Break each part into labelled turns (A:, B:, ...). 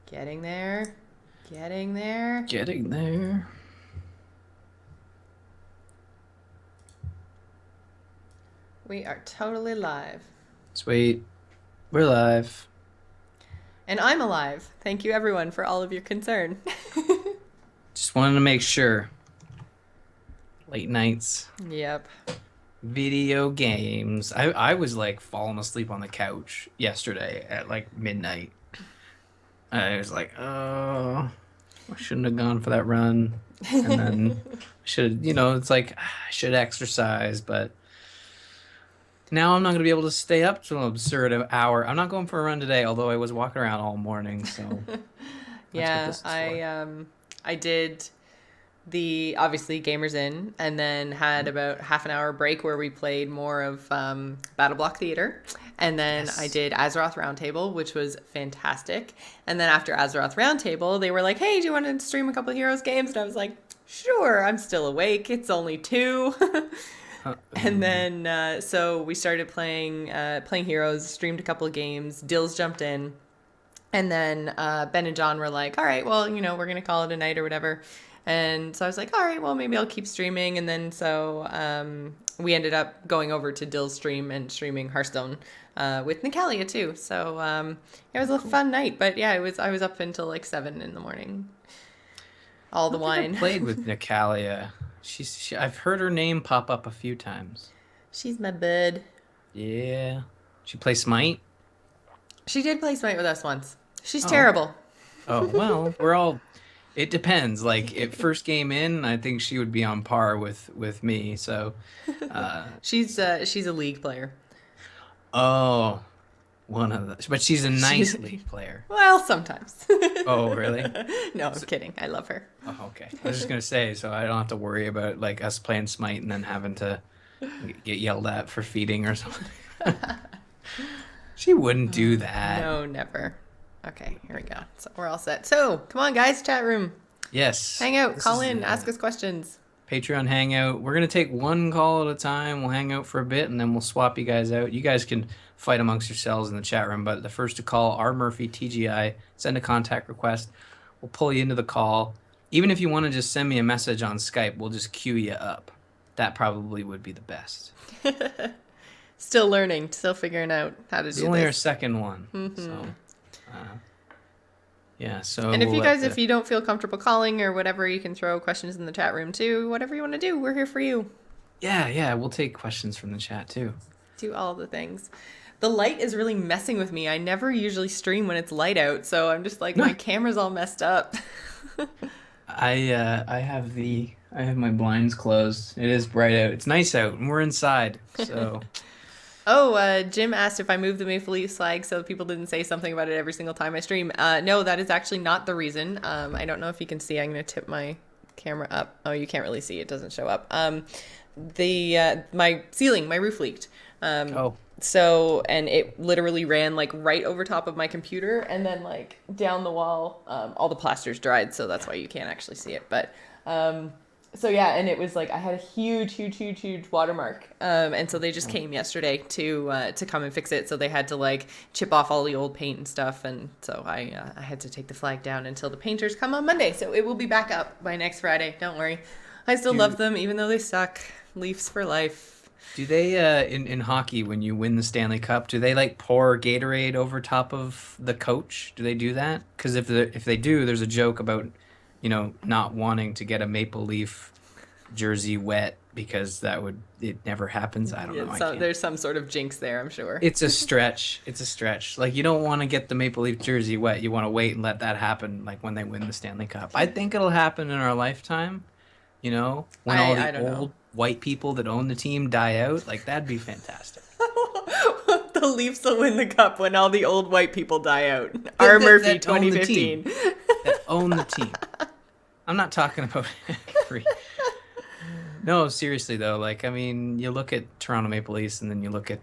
A: Getting there. Getting there.
B: Getting there.
A: We are totally live.
B: Sweet. We're live.
A: And I'm alive. Thank you, everyone, for all of your concern.
B: Just wanted to make sure. Late nights.
A: Yep.
B: Video games. I was like falling asleep on the couch yesterday at like midnight. I was like, oh, I shouldn't have gone for that run. And then it's like I should exercise, but now I'm not going to be able to stay up to an absurd hour. I'm not going for a run today, although I was walking around all morning, so that's what
A: Yeah,
B: this is for.
A: I did the obviously Gamers In, and then had about half an hour break where we played more of Battle Block Theater, and then I
B: Yes.
A: did Azeroth Roundtable, which was fantastic. And then after Azeroth Roundtable, they were like, "Hey, do you want to stream a couple of Heroes games?" And I was like, "Sure, I'm still awake. It's only 2." And then so we started playing Heroes, streamed a couple of games. Dills jumped in, and then Ben and John were like, "All right, well, we're gonna call it a night or whatever." And so I was like, "All right, well, maybe I'll keep streaming." And then so we ended up going over to Dill's stream and streaming Hearthstone with Natalia too. So it was a
B: Cool.
A: fun night. But yeah, I was up until like 7 in the morning. All
B: I
A: the
B: don't think I
A: wine.
B: played with Natalia. I've heard her name pop up a few times.
A: She's my bud.
B: Yeah. She plays Smite?
A: She did play Smite with us once. She's
B: Oh, okay.
A: terrible.
B: Oh, well, it depends. Like, at first game in, I think she would be on par with me. So, uh,
A: She's a league player.
B: oh, one of the, but she's a
A: She's
B: nice League player.
A: well, sometimes.
B: Oh, really?
A: No, I'm
B: So,
A: kidding. I love her.
B: oh, okay. I was just gonna say, so I don't have to worry about like us playing Smite and then having to get yelled at for feeding or something. She wouldn't do that.
A: No, never. Okay, here we go. So we're all set. So come on, guys, chat room,
B: Yes,
A: hang out,
B: this
A: call
B: is
A: in,
B: the
A: ask us questions.
B: Patreon Hangout. We're gonna take one call at a time. We'll hang out for a bit and then we'll swap you guys out. You guys can fight amongst yourselves in the chat room, but the first to call, R Murphy TGI, send a contact request. We'll pull you into the call. Even if you want to just send me a message on Skype, we'll just queue you up. That probably would be the best.
A: Still learning, still figuring out how to
B: This is
A: do
B: only our
A: this.
B: second one, so yeah. So
A: And if
B: we'll
A: you
B: let
A: guys,
B: the
A: if you don't feel comfortable calling or whatever, you can throw questions in the chat room too. Whatever you want to do, we're here for you.
B: yeah, we'll take questions from the chat too.
A: Do all the things. The light is really messing with me. I never usually stream when it's light out, so I'm just like my camera's all messed up.
B: I have my blinds closed. It is bright out. It's nice out, and we're inside. So
A: Oh, Jim asked if I moved the Maple Leafs flag so people didn't say something about it every single time I stream. No, that is actually not the reason. I don't know if you can see. I'm going to tip my camera up. Oh, you can't really see. It doesn't show up. My ceiling, my roof leaked.
B: oh,
A: So, and it literally ran like right over top of my computer, and then like down the wall. All the plaster's dried, so that's why you can't actually see it. But so yeah, and it was like I had a huge watermark, and so they just came yesterday to come and fix it. So they had to like chip off all the old paint and stuff, and so I had to take the flag down until the painters come on Monday. So it will be back up by next Friday. Don't worry, I still love
B: do
A: them even though they suck. Leafs for life.
B: do they in hockey when you win the Stanley Cup, do they like pour Gatorade over top of the coach? Do they do that? Because if they do, there's a joke about not wanting to get a Maple Leaf jersey wet because it never happens. I don't know.
A: Yeah,
B: I
A: so
B: can't.
A: there's some sort of jinx there, I'm sure.
B: It's a stretch. It's a stretch. Like you don't want to get the Maple Leaf jersey wet. You want to wait and let that happen like when they win the Stanley Cup. I think it'll happen in our lifetime, when all
A: I
B: the
A: don't know.
B: old white people that own the team die out. Like that'd be fantastic.
A: The Leafs will win the cup when all the old white people die out.
B: That,
A: R.
B: that,
A: Murphy,
B: that own the team.
A: 2015.
B: That own the team. I'm not talking about every. No, seriously though. Like I mean, you look at Toronto Maple Leafs and then you look at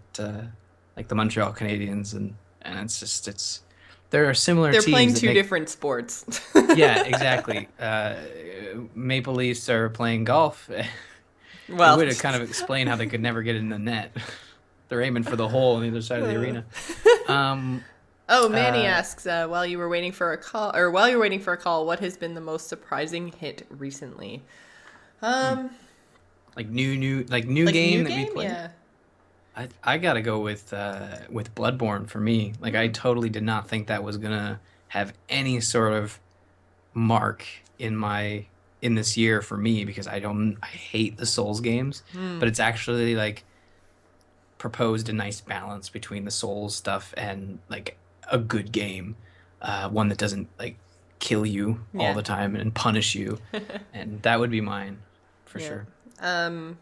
B: like the Montreal Canadiens and it's there are similar
A: They're
B: teams
A: playing
B: that
A: two
B: make.
A: different sports.
B: Yeah, exactly. Maple Leafs are playing golf. A
A: Well,
B: way to kind of explain how they could never get in the net. They're aiming for the hole on the other side of the arena. Um,
A: Oh, Manny
B: Uh,
A: asks, while you were waiting for a call, or while you're waiting for a call, what has been the most surprising hit recently?
B: hmm,
A: Um,
B: like new
A: like new
B: game that we
A: game,
B: played.
A: yeah.
B: I gotta go with Bloodborne for me. Like I
A: Hmm.
B: totally did not think that was gonna have any sort of mark in this year for me because I hate the Souls games,
A: Hmm.
B: but it's actually like proposed a nice balance between the Souls stuff and like a good game, one that doesn't like kill you all
A: Yeah.
B: the time and punish you, and that would be mine for
A: Yeah.
B: sure.
A: Um,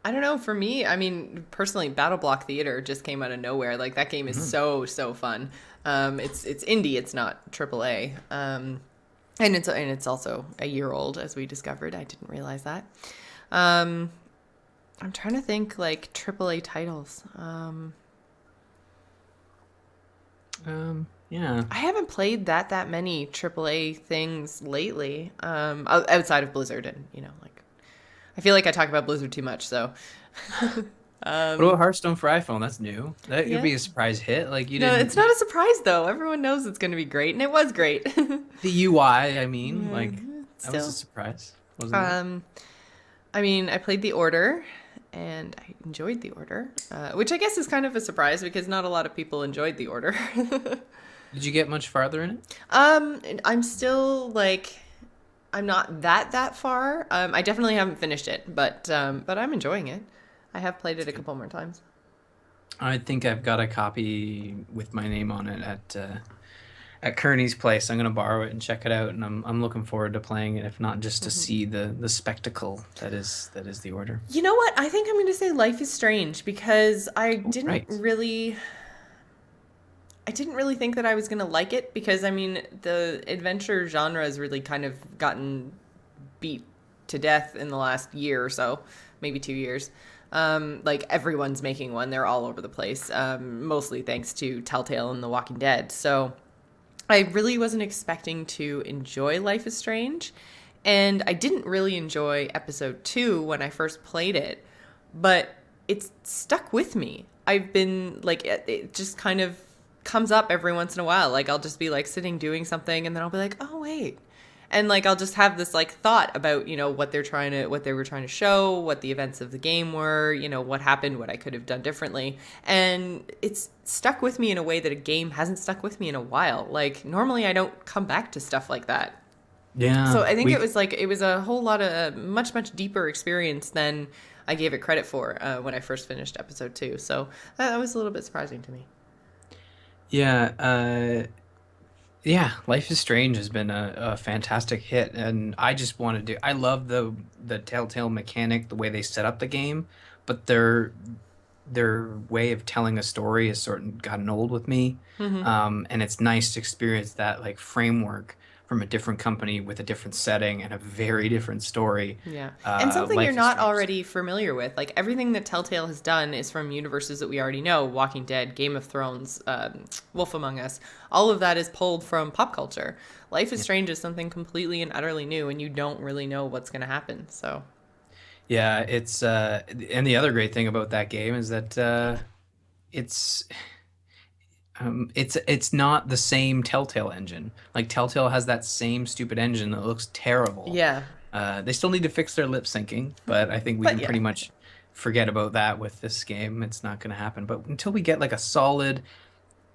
A: I don't know. For me, I mean, personally, Battle Block Theater just came out of nowhere. Like that game is
B: Mhm.
A: so fun. It's indie. It's not AAA. And it's also a year old, as we discovered. I didn't realize that. Um, I'm trying to think like AAA titles.
B: Yeah.
A: I haven't played that many AAA things lately. Outside of Blizzard, and like I feel like I talk about Blizzard too much. So,
B: What
A: um,
B: about Hearthstone for iPhone? That's new. That could
A: yeah.
B: be a surprise hit. Like
A: No, it's not a surprise though. Everyone knows it's going to be great, and it was great.
B: the UI, I mean,
A: Yeah,
B: like that was a
A: still.
B: surprise, wasn't it?
A: Um, I mean, I played The Order, and I enjoyed The Order, which I guess is kind of a surprise because not a lot of people enjoyed The Order.
B: Did you get much farther in it?
A: I'm still like, I'm not that far. I definitely haven't finished it, but I'm enjoying it. I have played it
B: That's
A: a
B: good.
A: couple more times.
B: I think I've got a copy with my name on it at Kearney's place. I'm gonna borrow it and check it out, and I'm looking forward to playing it, if not just to
A: Hmm.
B: see the spectacle that is the order.
A: You know what? I think I'm going to say Life is Strange because
B: Oh, right.
A: I didn't really think that I was going to like it because I mean the adventure genre has really kind of gotten beat to death in the last year or so, maybe 2 years. Like everyone's making one; they're all over the place. Mostly thanks to Telltale and The Walking Dead. So I really wasn't expecting to enjoy Life is Strange, and I didn't really enjoy episode 2 when I first played it, but it's stuck with me. I've been like, it just kind of comes up every once in a while. Like, I'll just be like sitting doing something, and then I'll be like, oh, wait. And like, I'll just have this like thought about, what they were trying to show, what the events of the game were, what happened, what I could have done differently. And it's stuck with me in a way that a game hasn't stuck with me in a while. Like, normally I don't come back to stuff like that. So
B: Yeah,
A: I think
B: we
A: it was a whole lot of much deeper experience than I gave it credit for when I first finished episode 2. So that was a little bit surprising to me.
B: yeah, yeah. Life is Strange has been a fantastic hit, and I just wanted to. I love the Telltale mechanic, the way they set up the game, but their way of telling a story has sort of gotten old with me.
A: Hmm.
B: And it's nice to experience that like framework from a different company with a different setting and a very different story.
A: Yeah. And something you're
B: Life is
A: not
B: Strange.
A: already familiar with. Like everything that Telltale has done is from universes that we already know: Walking Dead, Game of Thrones, Wolf Among Us. All of that is pulled from pop culture. Life is
B: Yeah,
A: Strange is something completely and utterly new, and you don't really know what's going to happen. So,
B: yeah. It's and the other great thing about that game is that it's it's not the same Telltale engine. Like Telltale has that same stupid engine that looks terrible.
A: yeah.
B: They still need to fix their lip syncing, but I think we
A: But
B: can
A: yeah.
B: pretty much forget about that with this game. It's not going to happen. But until we get like a solid,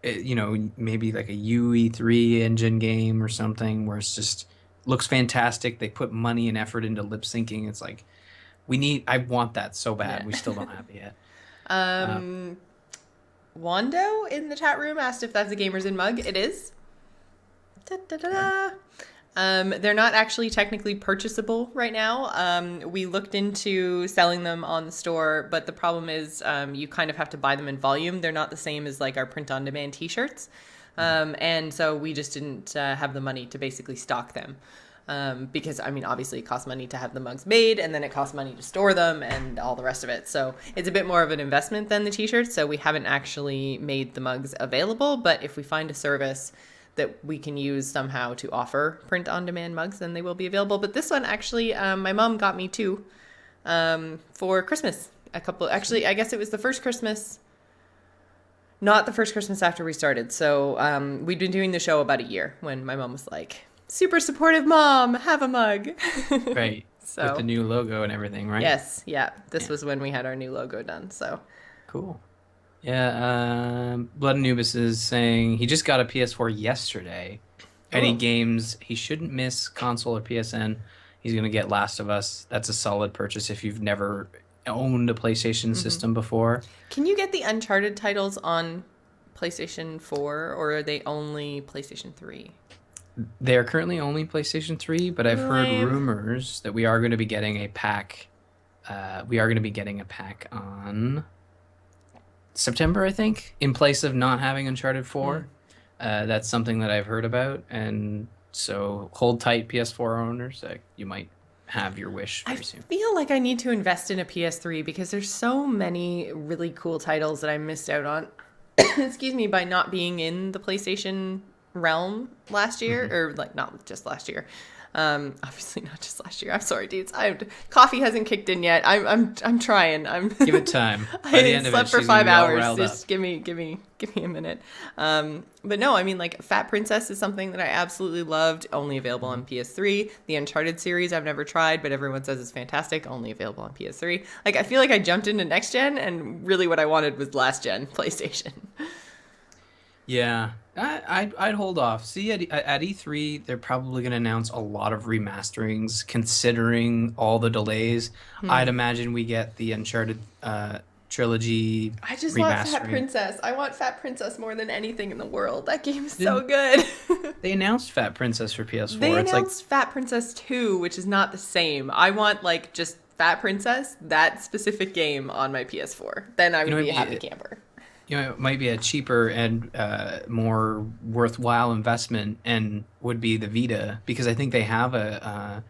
B: maybe like a UE3 engine game or something where it's just looks fantastic. They put money and effort into lip syncing. It's like I want that so bad.
A: Yeah.
B: We still don't have it yet. Uh,
A: um, Wando in the chat room asked if that's a Gamers in Mug. It is. Da-da-da-da. They're not actually technically purchasable right now. We looked into selling them on the store, but the problem is you kind of have to buy them in volume. They're not the same as like our print-on-demand T-shirts, and so we just didn't have the money to basically stock them. Because I mean, obviously, it costs money to have the mugs made, and then it costs money to store them, and all the rest of it. So it's a bit more of an investment than the T-shirts. So we haven't actually made the mugs available. But if we find a service that we can use somehow to offer print-on-demand mugs, then they will be available. But this one, actually, my mom got me two for Christmas. Actually, I guess it was the first Christmas. Not the first Christmas after we started. So we'd been doing the show about a year when my mom was like, super supportive mom, have a mug.
B: Right.
A: So
B: With the new logo and everything, right?
A: yes, yeah. This was when we had our new logo done. So
B: Cool. Yeah, Blood Anubis is saying he just got a PS4 yesterday. Any
A: oh.
B: games he shouldn't miss, console or PSN. He's going to get Last of Us. That's a solid purchase if you've never owned a PlayStation system before.
A: Can you get the Uncharted titles on PlayStation 4 or are they only PlayStation 3?
B: They are currently only PlayStation 3, but I've heard
A: Lame.
B: rumors that we are going to be getting a pack. We are going to be getting a pack on September, I think, in place of not having Uncharted 4. That's something that I've heard about, and so hold tight, PS4 owners. You might have your wish very soon.
A: I feel like I need to invest in a PS3 because there's so many really cool titles that I missed out on. Excuse me, by not being in the PlayStation realm last year, or like not just last year. Obviously not just last year. I'm sorry, dudes. Coffee hasn't kicked in yet. I'm trying.
B: Give it time.
A: By the end of it, for 5 hours. Just give me a minute. But no, I mean, like Fat Princess is something that I absolutely loved. Only available on PS3. The Uncharted series I've never tried, but everyone says it's fantastic. Only available on PS3. Like I feel like I jumped into next gen, and really what I wanted was last gen PlayStation.
B: Yeah, I'd hold off. See, at E3, they're probably going to announce a lot of remasterings, considering all the delays. I'd imagine we get the Uncharted trilogy.
A: I just want Fat Princess. I want Fat Princess more than anything in the world. That game is so good.
B: They announced Fat Princess for PS4.
A: They announced Fat Princess 2, which is not the same. I want like just Fat Princess, that specific game on my PS4. Then I would be a happy camper.
B: It might be a cheaper and more worthwhile investment, and would be the Vita, because I think they have a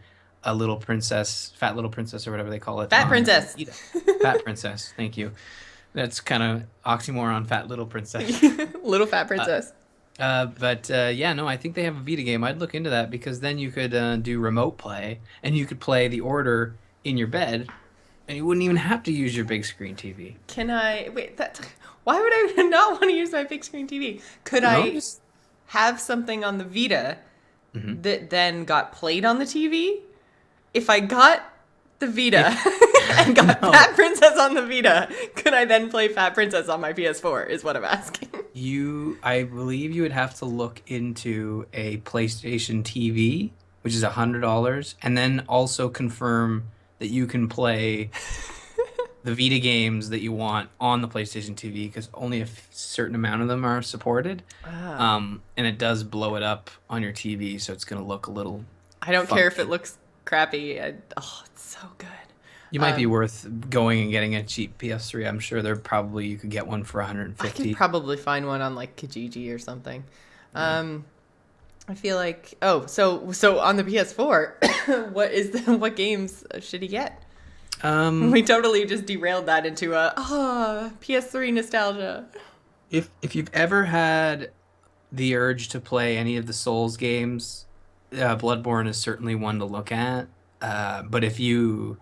B: little princess, Fat Little Princess, or whatever they call it.
A: Fat Princess.
B: Fat Princess. Thank you. That's kind of oxymoron. Fat Little Princess.
A: Little Fat Princess.
B: I think they have a Vita game. I'd look into that, because then you could do remote play, and you could play The Order in your bed, and you wouldn't even have to use your big screen TV.
A: Can I wait? Why would I not want to use my big screen TV? Could I have something on the Vita that then got played on the TV? If I got the Vita and got Fat Princess on the Vita, could I then play Fat Princess on my PS4 is what I'm asking.
B: I believe you would have to look into a PlayStation TV, which is $100, and then also confirm that you can play the Vita games that you want on the PlayStation TV, because only a certain amount of them are supported. And it does blow it up on your TV, so it's going to look a little
A: I don't
B: funky.
A: care if it looks crappy. It's so good.
B: You might be worth going and getting a cheap PS3. I'm sure you could get one for $150.
A: I could probably find one on like Kijiji or something. I feel like so on the PS4, what games should he get? We totally just derailed that into PS3 nostalgia.
B: If you've ever had the urge to play any of the Souls games, Bloodborne is certainly one to look at. But if you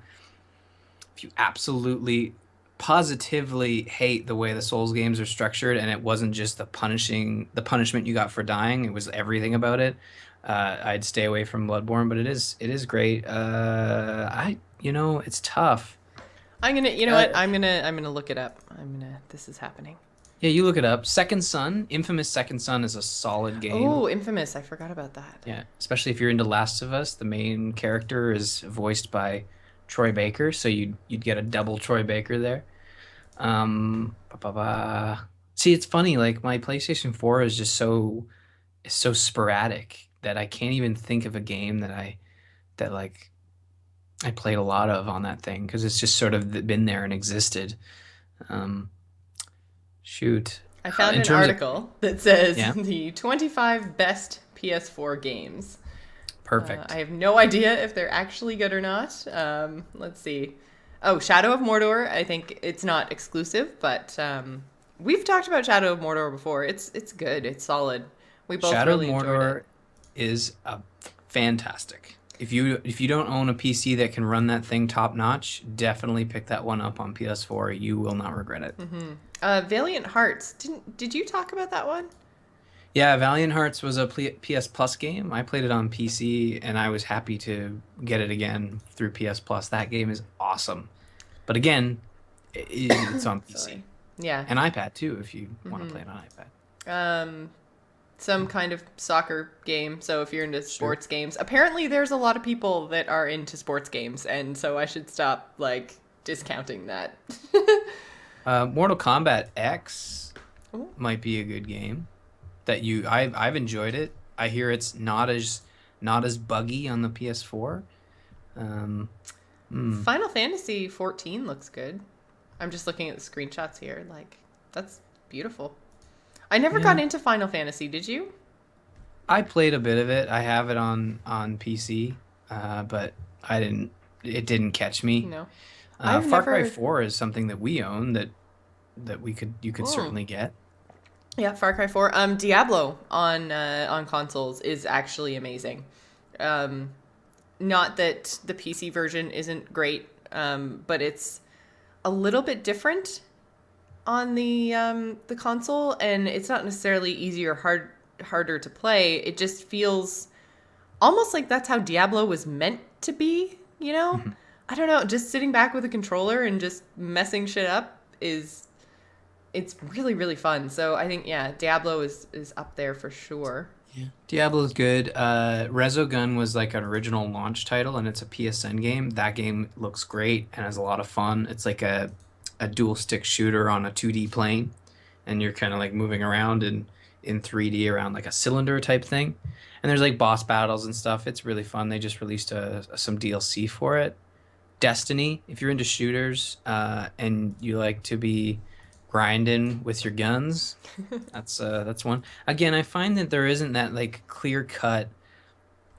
B: absolutely positively hate the way the Souls games are structured, and it wasn't just the punishment you got for dying, it was everything about it, I'd stay away from Bloodborne. But it is great. It's tough.
A: I'm gonna look it up. This is happening.
B: Yeah, you look it up. Infamous Second Son is a solid game.
A: Oh, Infamous! I forgot about that.
B: Yeah, especially if you're into Last of Us. The main character is voiced by Troy Baker, so you'd get a double Troy Baker there. See, it's funny. Like my PlayStation 4 is just so sporadic that I can't even think of a game that I played a lot of on that thing, because it's just sort of been there and existed.
A: I found an article that says the 25 best PS4 games.
B: Perfect.
A: I have no idea if they're actually good or not. Let's see. Oh, Shadow of Mordor. I think it's not exclusive, but we've talked about Shadow of Mordor before. It's good. It's solid. We both really enjoyed it.
B: Shadow of Mordor is fantastic. If you don't own a PC that can run that thing top notch, definitely pick that one up on PS4. You will not regret it.
A: Valiant Hearts. Did you talk about that one?
B: Yeah, Valiant Hearts was a PS Plus game. I played it on PC and I was happy to get it again through PS Plus. That game is awesome. But again, it's on PC
A: Sorry. Yeah.
B: and iPad too if you want to play it on iPad.
A: Um, some kind of soccer game. So if you're into
B: Sure.
A: sports games, apparently there's a lot of people that are into sports games, and so I should stop like discounting that.
B: Mortal Kombat X
A: Ooh.
B: might be a good game that I've enjoyed it. I hear it's not as buggy on the PS4. Um,
A: Final Fantasy 14 looks good. I'm just looking at the screenshots here. Like, that's beautiful. I never
B: yeah.
A: got into Final Fantasy. Did you?
B: I played a bit of it. I have it on PC, but I didn't. It didn't catch me.
A: No. I've
B: Far Cry
A: never.
B: 4 is something that we own that you could
A: Oh.
B: certainly get.
A: Yeah, Far Cry 4. Diablo on consoles is actually amazing. Um, Not that the PC version isn't great, but it's a little bit different on the console, and it's not necessarily easier or harder to play. It just feels almost like that's how Diablo was meant to be, you know? I don't know, just sitting back with a controller and just messing shit up is it's really really fun. So I think yeah, Diablo is up there for sure.
B: Yeah. Diablo's good. Resogun was like an original launch title, and it's a PSN game. That game looks great and has a lot of fun. It's like a dual stick shooter on a 2D plane, and you're kind of like moving around in 3D around like a cylinder type thing. And there's like boss battles and stuff. It's really fun. They just released some DLC for it. Destiny, if you're into shooters and you like to be grinding with your guns, that's one. Again, I find that there isn't that like clear cut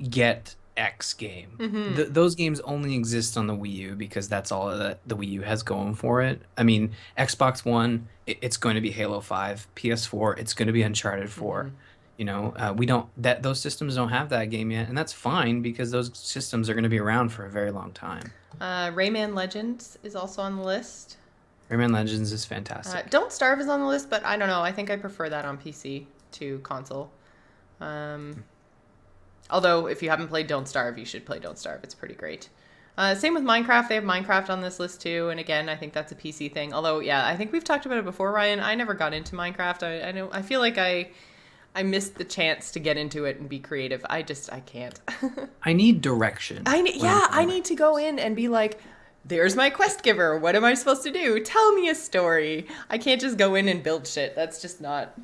B: get X game. Those games only exist on the Wii U because that's all that the Wii U has going for it. I mean, Xbox One, it's going to be Halo 5. PS4, it's going to be Uncharted 4. You know, we don't that those systems don't have that game yet, and that's fine because those systems are going to be around for a very long time.
A: Rayman Legends is also on the list.
B: Rayman Legends is fantastic.
A: Don't Starve is on the list, but I don't know. I think I prefer that on PC to console. Although, if you haven't played Don't Starve, you should play Don't Starve. It's pretty great. Same with Minecraft. They have Minecraft on this list too. And again, I think that's a PC thing. Although, yeah, I think we've talked about it before, Ryan. I never got into Minecraft. I know. I feel like I missed the chance to get into it and be creative. I can't.
B: I need direction.
A: I need to go in and be like, there's my quest giver. What am I supposed to do? Tell me a story. I can't just go in and build shit. That's just not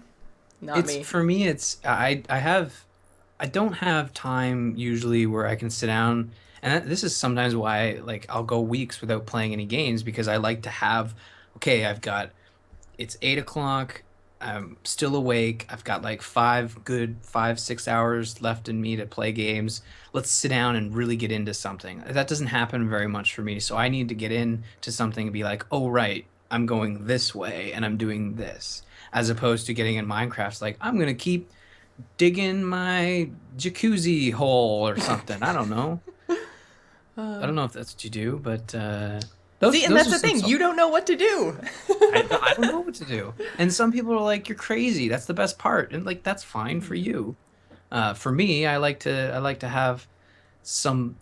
A: me.
B: For me, I don't have time usually where I can sit down, and this is sometimes why like I'll go weeks without playing any games because I like to have, okay, it's 8 o'clock. I'm still awake. I've got like 5, 6 hours left in me to play games. Let's sit down and really get into something. That doesn't happen very much for me. So I need to get into something and be like, oh, right, I'm going this way and I'm doing this. As opposed to getting in Minecraft, like, I'm going to keep digging my jacuzzi hole or something. I don't know. I don't know if that's what you do, but
A: See, and that's the thing. You don't know what to do.
B: I don't know what to do. And some people are like, "You're crazy. That's the best part." And like, that's fine for you. For me, I like to have some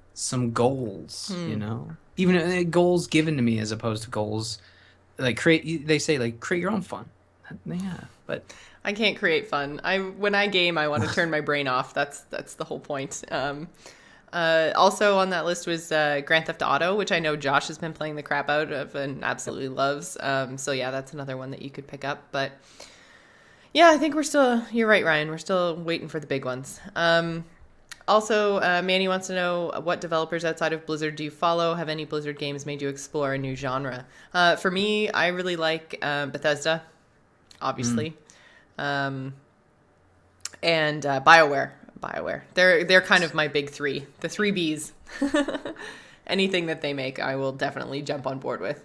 B: goals. You know, even goals given to me as opposed to goals like create. They say like create your own fun. Yeah, but
A: I can't create fun. When I game, I want to turn my brain off. That's the whole point. Also on that list was Grand Theft Auto, which I know Josh has been playing the crap out of and absolutely loves. So yeah, that's another one that you could pick up. But yeah, I think you're right, Ryan. We're still waiting for the big ones. Also, Manny wants to know what developers outside of Blizzard do you follow? Have any Blizzard games made you explore a new genre? For me, I really like Bethesda, obviously. And BioWare. They're kind of my big three. The three Bs. Anything that they make, I will definitely jump on board with.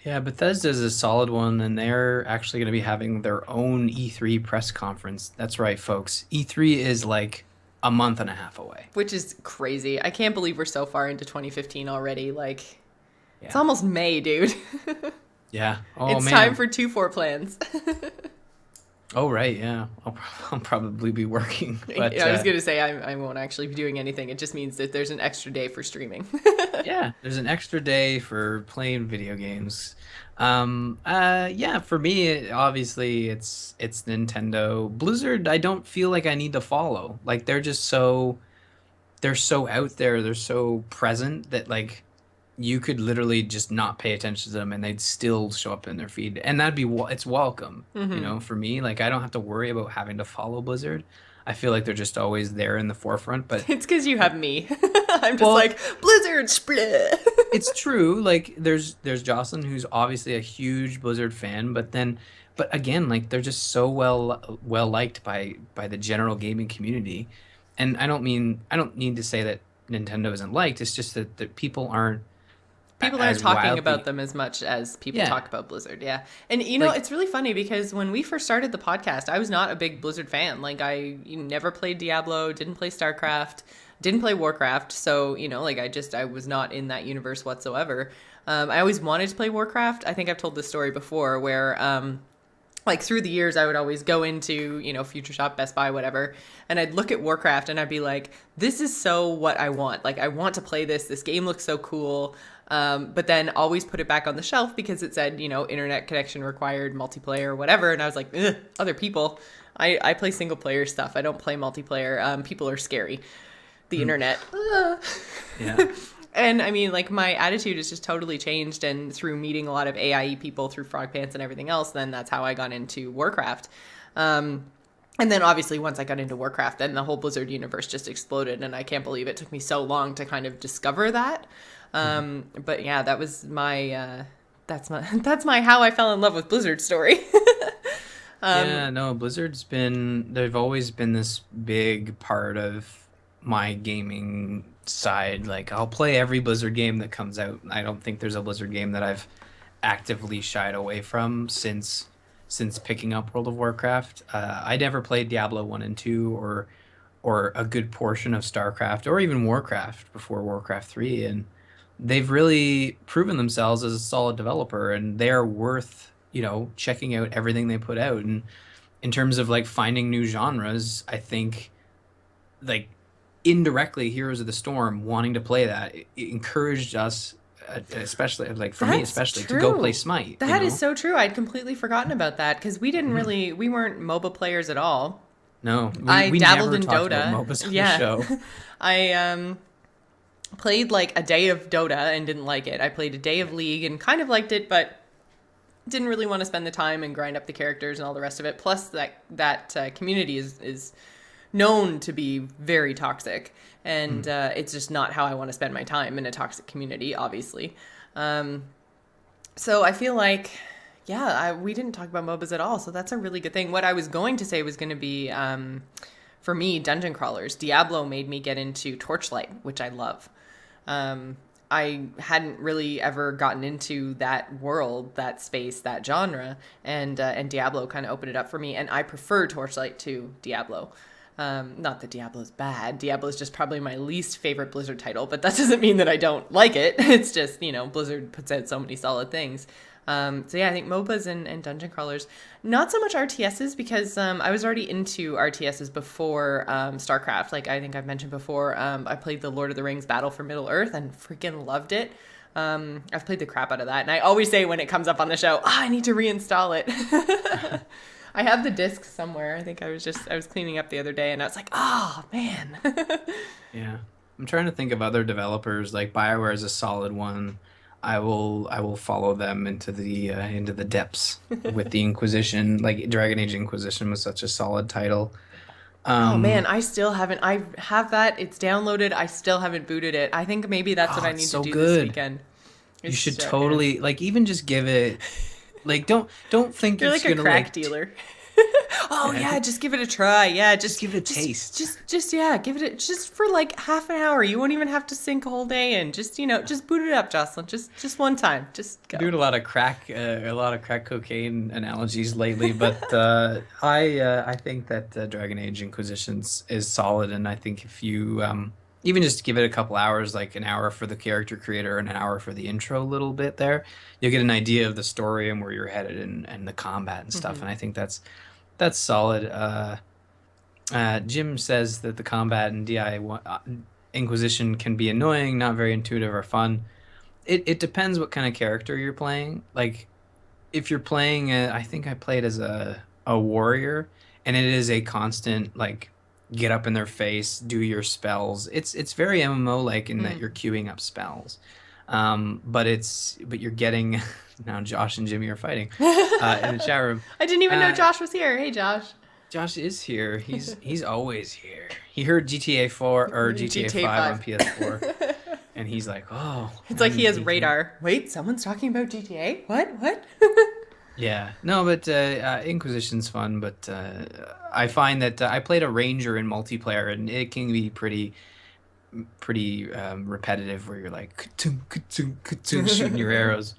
B: yeah, Bethesda is a solid one, and they're actually going to be having their own E3 press conference. That's right, folks. E3 is like a month and a half away.
A: Which is crazy. I can't believe we're so far into 2015 already. Like,
B: Yeah.
A: it's almost May, dude.
B: Yeah. Oh
A: It's time
B: man.
A: for 2-4 plans.
B: Oh right. Yeah. I'll probably be working, but
A: I was going to say I won't actually be doing anything. It just means that there's an extra day for streaming.
B: yeah, there's an extra day for playing video games. Yeah, for me, obviously it's Nintendo. Blizzard, I don't feel like I need to follow. Like they're so out there, they're so present that like you could literally just not pay attention to them and they'd still show up in their feed. And it's welcome, for me. Like I don't have to worry about having to follow Blizzard. I feel like they're just always there in the forefront, but
A: It's because you have me. I'm just
B: well,
A: like, Blizzard split.
B: it's true. Like there's Jocelyn who's obviously a huge Blizzard fan, but again, like they're just so well liked by the general gaming community. And I don't need to say that Nintendo isn't liked. It's just that people aren't
A: People aren't
B: as
A: talking about
B: wildly.
A: them as much as people
B: Yeah.
A: talk about Blizzard. Yeah. And
B: Like
A: it's really funny because when we first started the podcast, I was not a big Blizzard fan. Like I never played Diablo, didn't play StarCraft, didn't play Warcraft. So, like I was not in that universe whatsoever. I always wanted to play Warcraft. I think I've told this story before where, like through the years I would always go into Future Shop, Best Buy, whatever, and I'd look at Warcraft and I'd be like, this is so what I want. Like I want to play this game looks so cool. But then always put it back on the shelf because it said internet connection required, multiplayer, whatever, and I was like, ugh, other people. I play single player stuff, I don't play multiplayer. People are scary, the internet.
B: yeah.
A: And I mean, like, my attitude has just totally changed. And through meeting a lot of AIE people through Frog Pants and everything else, then that's how I got into Warcraft. And then obviously once I got into Warcraft, then the whole Blizzard universe just exploded. And I can't believe it took me so long to kind of discover that. But yeah, that was my, that's my how I fell in love with Blizzard story.
B: Yeah, no, they've always been this big part of my gaming side. Like, I'll play every Blizzard game that comes out. I don't think there's a Blizzard game that I've actively shied away from since picking up World of Warcraft. I never played Diablo 1 and 2 or a good portion of StarCraft or even Warcraft before Warcraft 3, and they've really proven themselves as a solid developer, and they are worth checking out everything they put out. And in terms of like finding new genres, I think like indirectly Heroes of the Storm wanting to play that, it encouraged us, especially like for me
A: That's
B: especially, to go play
A: true.
B: Smite.
A: That is so true. I'd completely forgotten about that because we weren't MOBA players at all.
B: No,
A: I
B: we
A: dabbled
B: never
A: in
B: talked about
A: Dota.
B: MOBAs on the
A: Yeah.
B: show.
A: I played like a day of Dota and didn't like it. I played a day of League and kind of liked it, but didn't really want to spend the time and grind up the characters and all the rest of it. Plus, that community is known to be very toxic, and it's just not how I want to spend my time in a toxic community, obviously. So I feel like, yeah, we didn't talk about MOBAs at all, so that's a really good thing. What I was going to say was going to be, for me, dungeon crawlers. Diablo made me get into Torchlight, which I love. I hadn't really ever gotten into that world, that space, that genre, and Diablo kind of opened it up for me. And I prefer Torchlight to Diablo. Not that Diablo's bad. Diablo's just probably my least favorite Blizzard title, but that doesn't mean that I don't like it. It's just, Blizzard puts out so many solid things. So yeah, I think MOBAs and dungeon crawlers, not so much RTSs because I was already into RTSs before StarCraft. Like I think I've mentioned before, I played the Lord of the Rings Battle for Middle Earth and freaking loved it. I've played the crap out of that, and I always say when it comes up on the show, I need to reinstall it. I have the disc somewhere. I think I was cleaning up the other day, and I was like, oh man.
B: Yeah. I'm trying to think of other developers. Like BioWare is a solid one. I will follow them into the depths with the Inquisition. Like Dragon Age Inquisition was such a solid title.
A: Oh man,
B: Um,
A: I still haven't. I have that. It's downloaded. I still haven't booted it. I think maybe that's what
B: oh,
A: I
B: it's
A: need to
B: so
A: do this
B: good.
A: weekend.
B: You
A: It's
B: should
A: yeah.
B: totally like even just give it like don't think
A: You're
B: it's
A: like a
B: gonna
A: crack dealer. Oh
B: yeah,
A: yeah, just give it a try. Yeah,
B: just give it a taste.
A: just yeah, give it just for like half an hour. You won't even have to sink a whole day in. Just just boot it up, Jocelyn. Just one time. Just go.
B: Doing a lot of crack cocaine analogies lately, but I think that Dragon Age Inquisitions is solid, and I think if you even just give it a couple hours, like an hour for the character creator and an hour for the intro a little bit there, you'll get an idea of the story and where you're headed and the combat and stuff.
A: Hmm.
B: And I think that's solid. Jim says that the combat in Inquisition can be annoying, not very intuitive or fun. It depends what kind of character you're playing. Like if you're playing, I think I played as a warrior, and it is a constant like get up in their face, do your spells. It's very MMO like in that
A: Mm.
B: you're queuing up spells, but you're getting now. Josh and Jimmy are fighting in the chat room.
A: I didn't even know
B: Uh,
A: Josh was here. Hey, Josh.
B: Josh is here. He's always here. He heard GTA 4 or GTA
A: GTA
B: 5 on
A: 5.
B: PS4, and he's like, "Oh."
A: It's like he has
B: he-
A: radar. Wait, someone's talking about GTA? What?
B: Yeah, no, but Inquisition's fun, but I find that I played a ranger in multiplayer, and it can be pretty repetitive, where you're like ka-tung, ka-tung, ka-tung, shooting your arrows.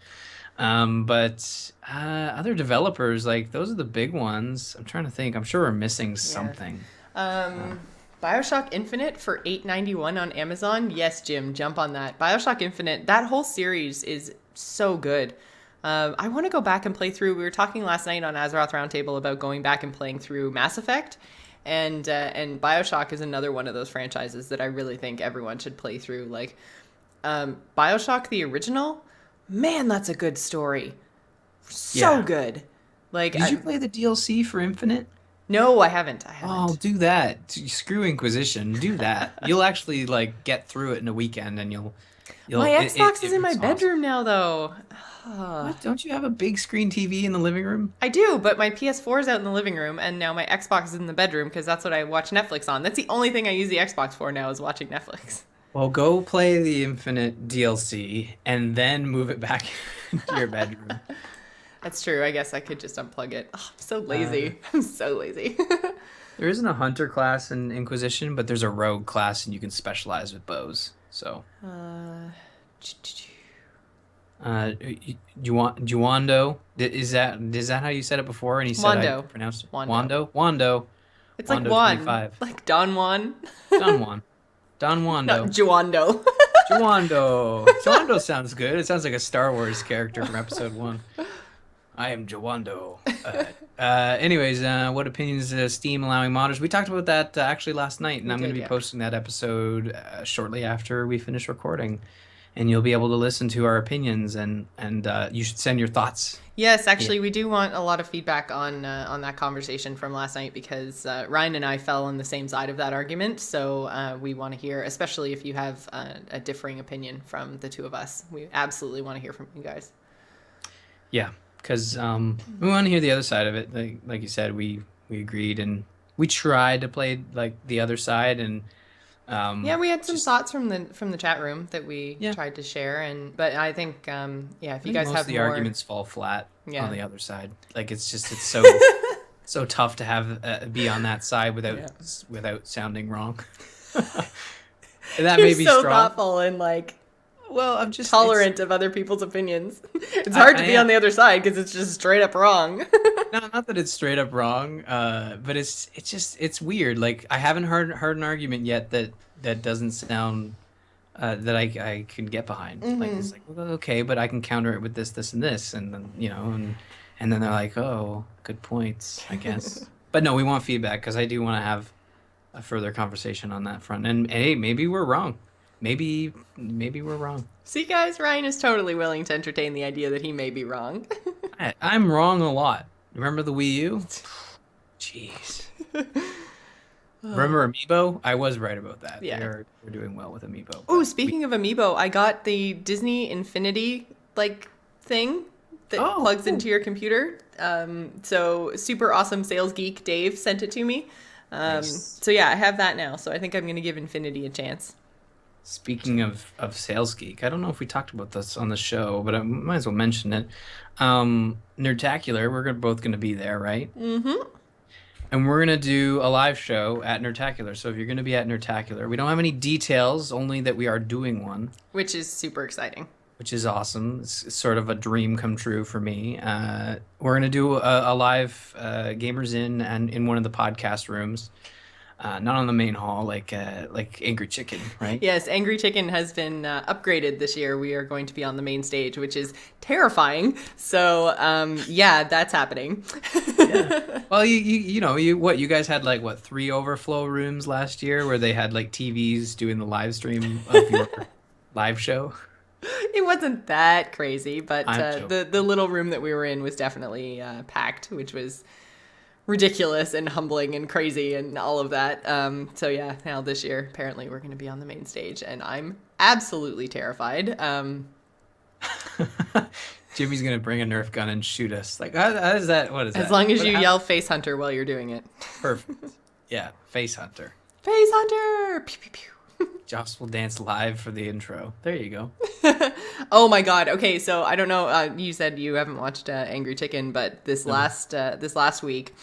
B: But other developers, like those are the big ones. I'm trying to think. I'm sure we're missing
A: Yeah.
B: something.
A: Um, BioShock Infinite for $8.91 on Amazon. Yes, Jim, jump on that. BioShock Infinite, that whole series is so good. I want to go back and play through. We were talking last night on Azeroth Roundtable about going back and playing through Mass Effect, and BioShock is another one of those franchises that I really think everyone should play through. Like BioShock the original, man, that's a good story. So
B: Yeah.
A: good. Like
B: Did you play the DLC for Infinite?
A: no, I haven't. I
B: Oh,
A: haven't.
B: do that. Screw Inquisition. Do that. You'll actually like get through it in a weekend, and
A: My Xbox is in my
B: it's awesome.
A: bedroom now, though.
B: What? Don't you have a big screen TV in the living room?
A: I do, but my PS4 is out in the living room, and now my Xbox is in the bedroom because that's what I watch Netflix on. That's the only thing I use the Xbox for now is watching Netflix.
B: Well, go play the Infinite DLC and then move it back into your bedroom.
A: That's true. I guess I could just unplug it. Oh, I'm so
B: Uh,
A: lazy. I'm so lazy.
B: there isn't a hunter class in Inquisition, but there's a rogue class, and you can specialize with bows. So,
A: uh,
B: Juando, is that how you said it before? And he said I
A: Wando.
B: pronounced it
A: Wando.
B: Wando,
A: It's like
B: Wando
A: Juan,
B: 25.
A: like Don Juan,
B: Don Juan, Don
A: not
B: Wando.
A: Juando.
B: Jawando. Jawando sounds good. It sounds like a Star Wars character from Episode 1. I am Jawando. Anyways, what opinions is Steam allowing modders? We talked about that actually last night, and
A: We
B: I'm going
A: did,
B: to be
A: yeah.
B: posting that episode shortly after we finish recording. And you'll be able to listen to our opinions, and you should send your thoughts.
A: Yes,
B: Yeah.
A: actually, we do want a lot of feedback on that conversation from last night because Ryan and I fell on the same side of that argument. So we want to hear, especially if you have a differing opinion from the two of us. We absolutely want to hear from you guys.
B: Yeah, because we want to hear the other side of it. Like you said, we agreed, and we tried to play like the other side, and
A: Yeah, we had some
B: just
A: thoughts from the chat room that we
B: yeah.
A: tried to share, but I think yeah, if
B: I
A: you
B: think
A: guys
B: most
A: have
B: of the
A: more,
B: arguments fall flat
A: yeah,
B: on the other side. Like it's so so tough to have be on that side
A: yeah.
B: without sounding wrong. That
A: You're
B: may be
A: so
B: strong.
A: thoughtful and like
B: Well, I'm just
A: tolerant of other people's opinions. It's
B: I,
A: hard
B: I
A: to be
B: am
A: on the other side because it's just straight up wrong.
B: no, not that it's straight up wrong, but it's weird. Like I haven't heard an argument yet that doesn't sound that I can get behind. Like
A: Hmm.
B: it's like well, okay, but I can counter it with this, and this, and then and then they're like, oh, good points, I guess. But no, we want feedback because I do want to have a further conversation on that front. And hey, maybe we're wrong. Maybe we're wrong.
A: See, guys, Ryan is totally willing to entertain the idea that he may be wrong.
B: I'm wrong a lot. Remember the Wii U? Jeez. Remember Amiibo? I was right about that.
A: Yeah.
B: We're doing well with Amiibo.
A: Oh,
B: but
A: speaking of Amiibo, I got the Disney Infinity like thing that
B: Oh,
A: plugs
B: cool.
A: into your computer. So super awesome sales geek Dave sent it to me.
B: Nice.
A: So yeah, I have that now. So I think I'm gonna give Infinity a chance.
B: Speaking of Sales Geek, I don't know if we talked about this on the show, but I might as well mention it. Nerdtacular, both going to be there, right?
A: Mm-hmm.
B: And we're going to do a live show at Nerdtacular. So if you're going to be at Nerdtacular, we don't have any details, only that we are doing one,
A: Which is super exciting.
B: which is awesome. It's sort of a dream come true for me. We're going to do a live Gamers In and in one of the podcast rooms. not on the main hall like Angry Chicken, right?
A: Yes, Angry Chicken has been upgraded this year. We are going to be on the main stage, which is terrifying. So, yeah, that's happening.
B: Yeah. Well, you guys had like what, 3 overflow rooms last year where they had like TVs doing the live stream of your live show.
A: It wasn't that crazy, but
B: I'm joking.
A: the little room that we were in was definitely packed, which was ridiculous and humbling and crazy and all of that. So yeah, now this year apparently we're going to be on the main stage, and I'm absolutely terrified.
B: Jimmy's gonna bring a Nerf gun and shoot us. Like, how is that? What is that?
A: As long as
B: What
A: you
B: hap-
A: yell "Face Hunter" while you're doing it.
B: Perfect. Yeah, Face Hunter.
A: Face Hunter! Pew pew pew.
B: Joss will dance live for the intro. There you go.
A: Oh my god. Okay, so I don't know. You said you haven't watched Angry Chicken, but this last week,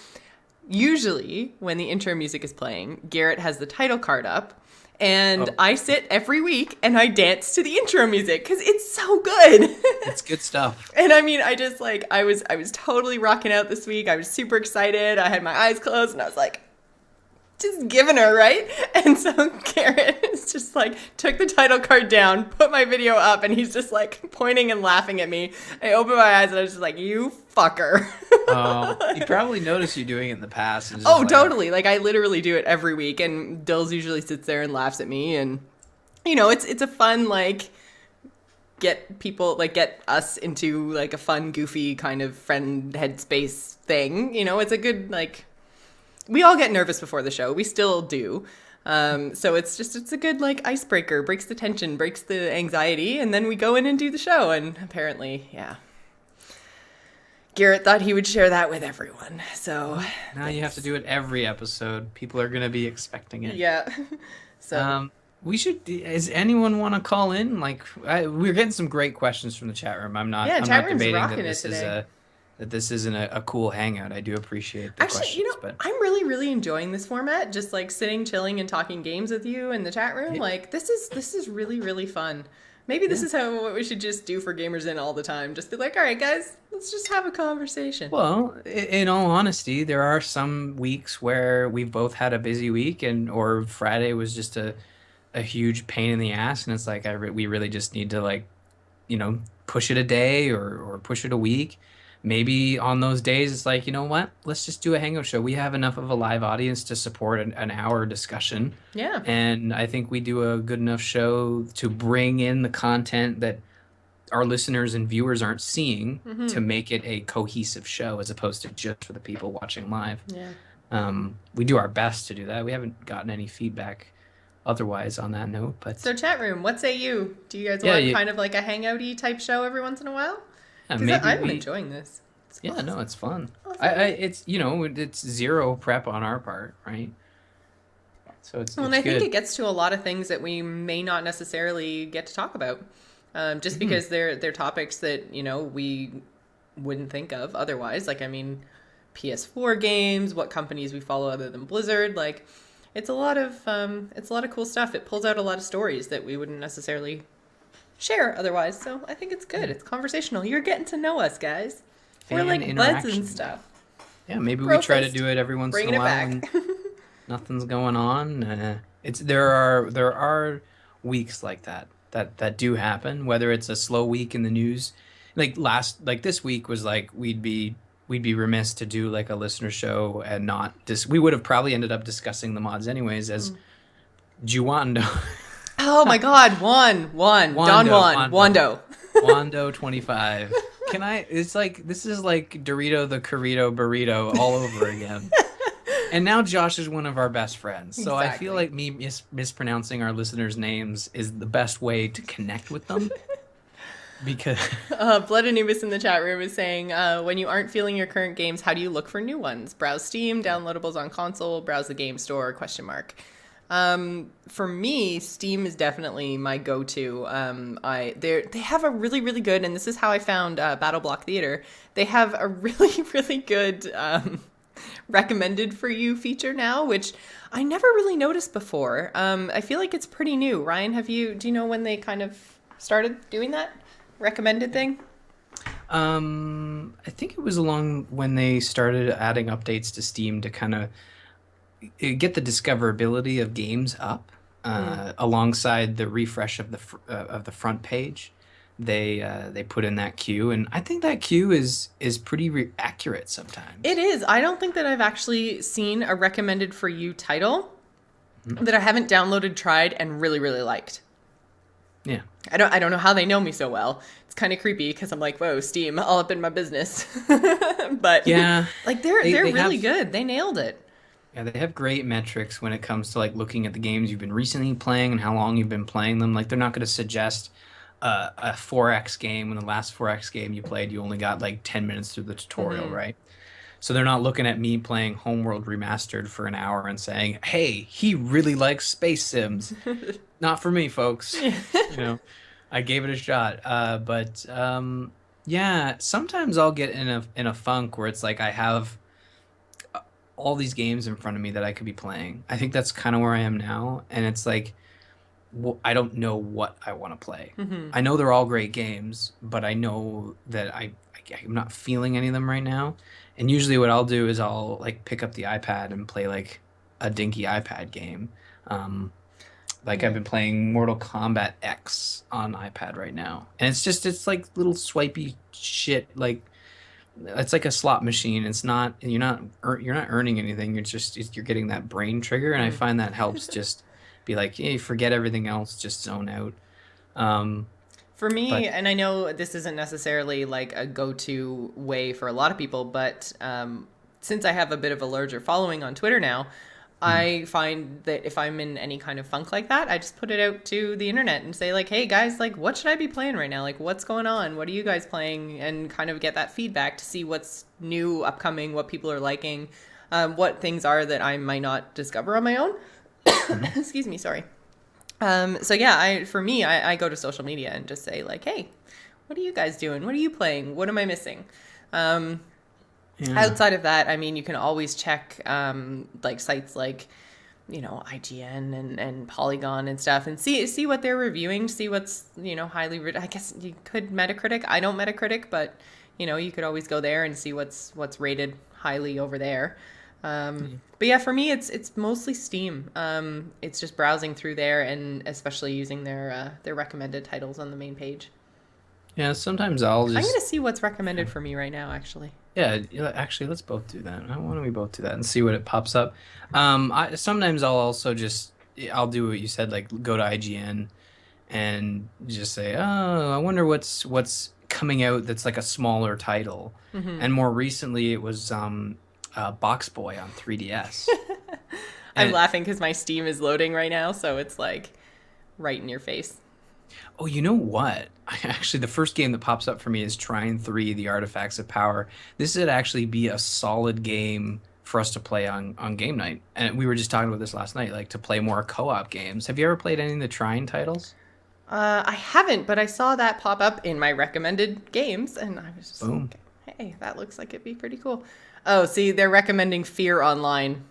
A: usually when the intro music is playing, Garrett has the title card up, and I sit every week and I dance to the intro music because it's so good.
B: It's good stuff.
A: And I mean, I just like I was totally rocking out this week. I was super excited. I had my eyes closed and I was like, just giving her, right? And so Garrett is just like took the title card down, put my video up, and he's just like pointing and laughing at me. I opened my eyes and I was just like, you fucker.
B: Oh, he probably noticed you doing it in the past. And just
A: Oh,
B: like,
A: totally. Like I literally do it every week, and Dills usually sits there and laughs at me, and it's a fun like get us into like a fun, goofy kind of friend headspace thing. It's a good like. We all get nervous before the show. We still do. So it's a good like icebreaker, breaks the tension, breaks the anxiety, and then we go in and do the show. And apparently, yeah, Garrett thought he would share that with everyone. So
B: Now you have to do it every episode. People are gonna be expecting it.
A: yeah. So
B: We should. Does anyone want to call in? Like, we're getting some great questions from the chat room. I'm not.
A: Yeah,
B: I'm
A: chat
B: not
A: room's
B: debating
A: rocking
B: that
A: it
B: this is
A: today.
B: that this isn't a cool hangout. I do appreciate the
A: actually,
B: questions, but
A: I'm really, really enjoying this format. Just like sitting, chilling, and talking games with you in the chat room.
B: Yeah.
A: Like this is really, really fun. Maybe this is what we should just do for Gamers In all the time. Just be like, all right, guys, let's just have a conversation.
B: well, in all honesty, there are some weeks where we've both had a busy week, or Friday was just a huge pain in the ass, and it's like we really just need to like, push it a day or push it a week. Maybe on those days it's like, you know what? Let's just do a hangout show. We have enough of a live audience to support an hour discussion.
A: Yeah.
B: And I think we do a good enough show to bring in the content that our listeners and viewers aren't seeing to make it a cohesive show as opposed to just for the people watching live.
A: Yeah.
B: We do our best to do that. We haven't gotten any feedback otherwise on that note, but
A: So chat room, what say you? Do you guys
B: Yeah,
A: want kind of like a hangouty type show every once in a while?
B: yeah,
A: 'Cause
B: maybe
A: I'm
B: we,
A: enjoying this. It's
B: yeah,
A: fun.
B: no, it's fun.
A: Awesome.
B: It's it's zero prep on our part, right? So it's
A: Well, and
B: it's
A: I think
B: good.
A: it gets to a lot of things that we may not necessarily get to talk about, just because they're topics that we wouldn't think of otherwise. Like, I mean, PS4 games, what companies we follow other than Blizzard. Like, it's a lot of cool stuff. It pulls out a lot of stories that we wouldn't necessarily share otherwise. So I think it's good. It's conversational. You're getting to know us, guys. We're
B: Fan
A: like buds
B: interaction.
A: and stuff.
B: Yeah, maybe we try to
A: Brofist.
B: do it every once
A: Bringing
B: in a
A: it
B: while
A: back.
B: when nothing's going on. There are weeks like that do happen. Whether it's a slow week in the news, like this week was like we'd be remiss to do like a listener show and not we would have probably ended up discussing the mods anyways as Juwando.
A: Oh my God, one Don Juan Wando.
B: Wando 25. It's like, this is like Dorito the Corito burrito all over again. And now Josh is one of our best friends. So I feel like me mispronouncing our listeners' names is the best way to connect with them. Because
A: Blood Anubis in the chat room is saying, when you aren't feeling your current games, how do you look for new ones? Browse Steam, downloadables on console, browse the game store, ? For me, Steam is definitely my go-to. They have a really, really good, and this is how I found Battle Block Theater. They have a really, really good recommended for you feature now, which I never really noticed before. I feel like it's pretty new. Ryan, do you know when they kind of started doing that recommended thing?
B: I think it was along when they started adding updates to Steam to kind of get the discoverability of games up
A: Mm.
B: alongside the refresh of the front page. They put in that queue, and I think that queue is pretty accurate
A: It
B: sometimes.
A: is. I don't think that I've actually seen a recommended for you title
B: Mhm.
A: that I haven't downloaded, tried, and really, really liked.
B: Yeah,
A: I don't know how they know me so well. It's kind of creepy because I'm like, whoa, Steam, all up in my business. But
B: yeah.
A: like they're
B: They
A: really
B: have
A: good. They nailed it.
B: Yeah, they have great metrics when it comes to like looking at the games you've been recently playing and how long you've been playing them. Like they're not going to suggest a 4x game when the last 4x game you played you only got like 10 minutes through the tutorial,
A: Hmm.
B: right? So they're not looking at me playing Homeworld Remastered for an hour and saying, "Hey, he really likes space sims." Not for me, folks. You know, I gave it a shot. But yeah, sometimes I'll get in a funk where it's like I have all these games in front of me that I could be playing. I think that's kind of where I am now, and it's like I don't know what I want to play.
A: Hmm.
B: I know they're all great games, but I know that I'm not feeling any of them right now. And usually, what I'll do is I'll like pick up the iPad and play like a dinky iPad game. Um, like I've
A: Yeah.
B: been playing Mortal Kombat X on iPad right now, and it's like little swipey shit like it's like a slot machine. It's not you're not earning anything. You're getting that brain trigger, and I
A: Mm.
B: find that helps just be like, hey, forget everything else, just zone out. Um,
A: For me,
B: but
A: and I know this isn't necessarily like a go-to way for a lot of people, but since I have a bit of a larger following on Twitter now,
B: mm,
A: I find that if I'm in any kind of funk like that, I just put it out to the internet and say like, "Hey guys, like what should I be playing right now? Like what's going on? What are you guys playing?" And kind of get that feedback to see what's new, upcoming, what people are liking, what things are that I might not discover on my own.
B: mhm.
A: Excuse me, sorry. So yeah, for me, I go to social media and just say like, "Hey, what are you guys doing? What are you playing? What am I missing?" Um,
B: Yeah,
A: Outside of that, I mean, you can always check like sites like IGN and Polygon and stuff, and see what they're reviewing, see what's highly. I guess you could Metacritic. I don't Metacritic, but you could always go there and see what's rated highly over there. But yeah, for me, it's mostly Steam. It's just browsing through there, and especially using their recommended titles on the main page.
B: yeah. Sometimes I'll
A: I'm gonna
B: just
A: see what's
B: yeah.
A: recommended for me right now, actually.
B: Yeah, actually, let's both do that. Why don't we both do that and see what it pops up? Sometimes I'll also just I'll do what you said, like go to IGN and just say, "Oh, I wonder what's coming out that's like a smaller title."
A: Hmm.
B: And more recently, it was Box Boy on 3DS.
A: I'm
B: And
A: laughing because my Steam is loading right now, so it's like right in your face.
B: oh, you know what? Actually, the first game that pops up for me is Trine 3: The Artifacts of Power. This would actually be a solid game for us to play on game night. And we were just talking about this last night, like to play more co-op games. Have you ever played any of the Trine titles?
A: I haven't, but I saw that pop up in my recommended games, and I was just
B: Boom.
A: like, "Hey, that looks like it'd be pretty cool." Oh, see, they're recommending Fear Online.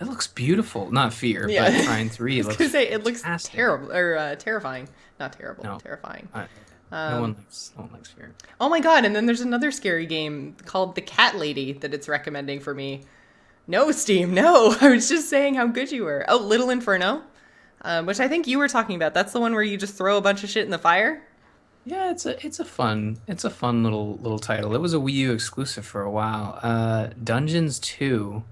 B: It looks beautiful. Not Fear,
A: Yeah,
B: but
A: I
B: Trine 3
A: was gonna
B: looks
A: say it looks
B: fantastic.
A: terrible or terrifying. Not terrible,
B: No,
A: terrifying.
B: I,
A: Um,
B: no one likes Fear.
A: oh my god! And then there's another scary game called The Cat Lady that it's recommending for me. No, Steam, no. I was just saying how good you were. Oh, Little Inferno, which I think you were talking about. That's the one where you just throw a bunch of shit in the fire.
B: Yeah, it's a fun little title. It was a Wii U exclusive for a while. Dungeons 2.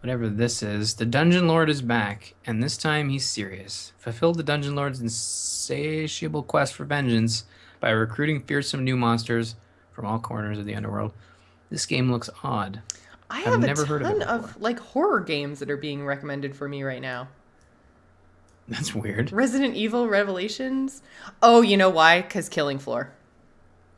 B: Whatever this is, the Dungeon Lord is back, and this time he's serious. Fulfill the Dungeon Lord's insatiable quest for vengeance by recruiting fearsome new monsters from all corners of the underworld. This game looks odd.
A: I
B: I've
A: have a
B: never heard of it
A: ton
B: before.
A: of like horror games that are being recommended for me right now.
B: That's weird.
A: Resident Evil Revelations. Oh, you know why? Because Killing Floor.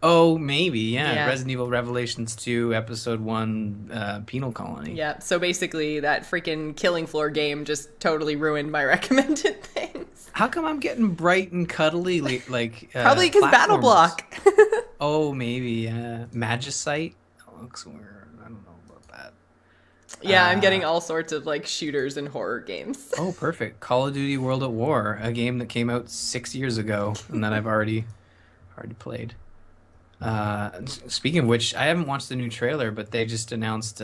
B: Oh, maybe, yeah.
A: Yeah.
B: Resident Evil Revelations 2, Episode 1, Penal Colony.
A: Yeah. So basically, that freaking Killing Floor game just totally ruined my recommended things.
B: How come I'm getting bright and cuddly like
A: Probably because Battle
B: platformers?
A: Block.
B: Oh, maybe, yeah. Magicite? That looks weird. I don't know about that.
A: Yeah, I'm getting
B: Uh,
A: all sorts of like shooters and horror games.
B: oh, perfect. Call of Duty World at War, a game that came out 6 years ago and that I've already played. Speaking of which, I haven't watched the new trailer, but they just announced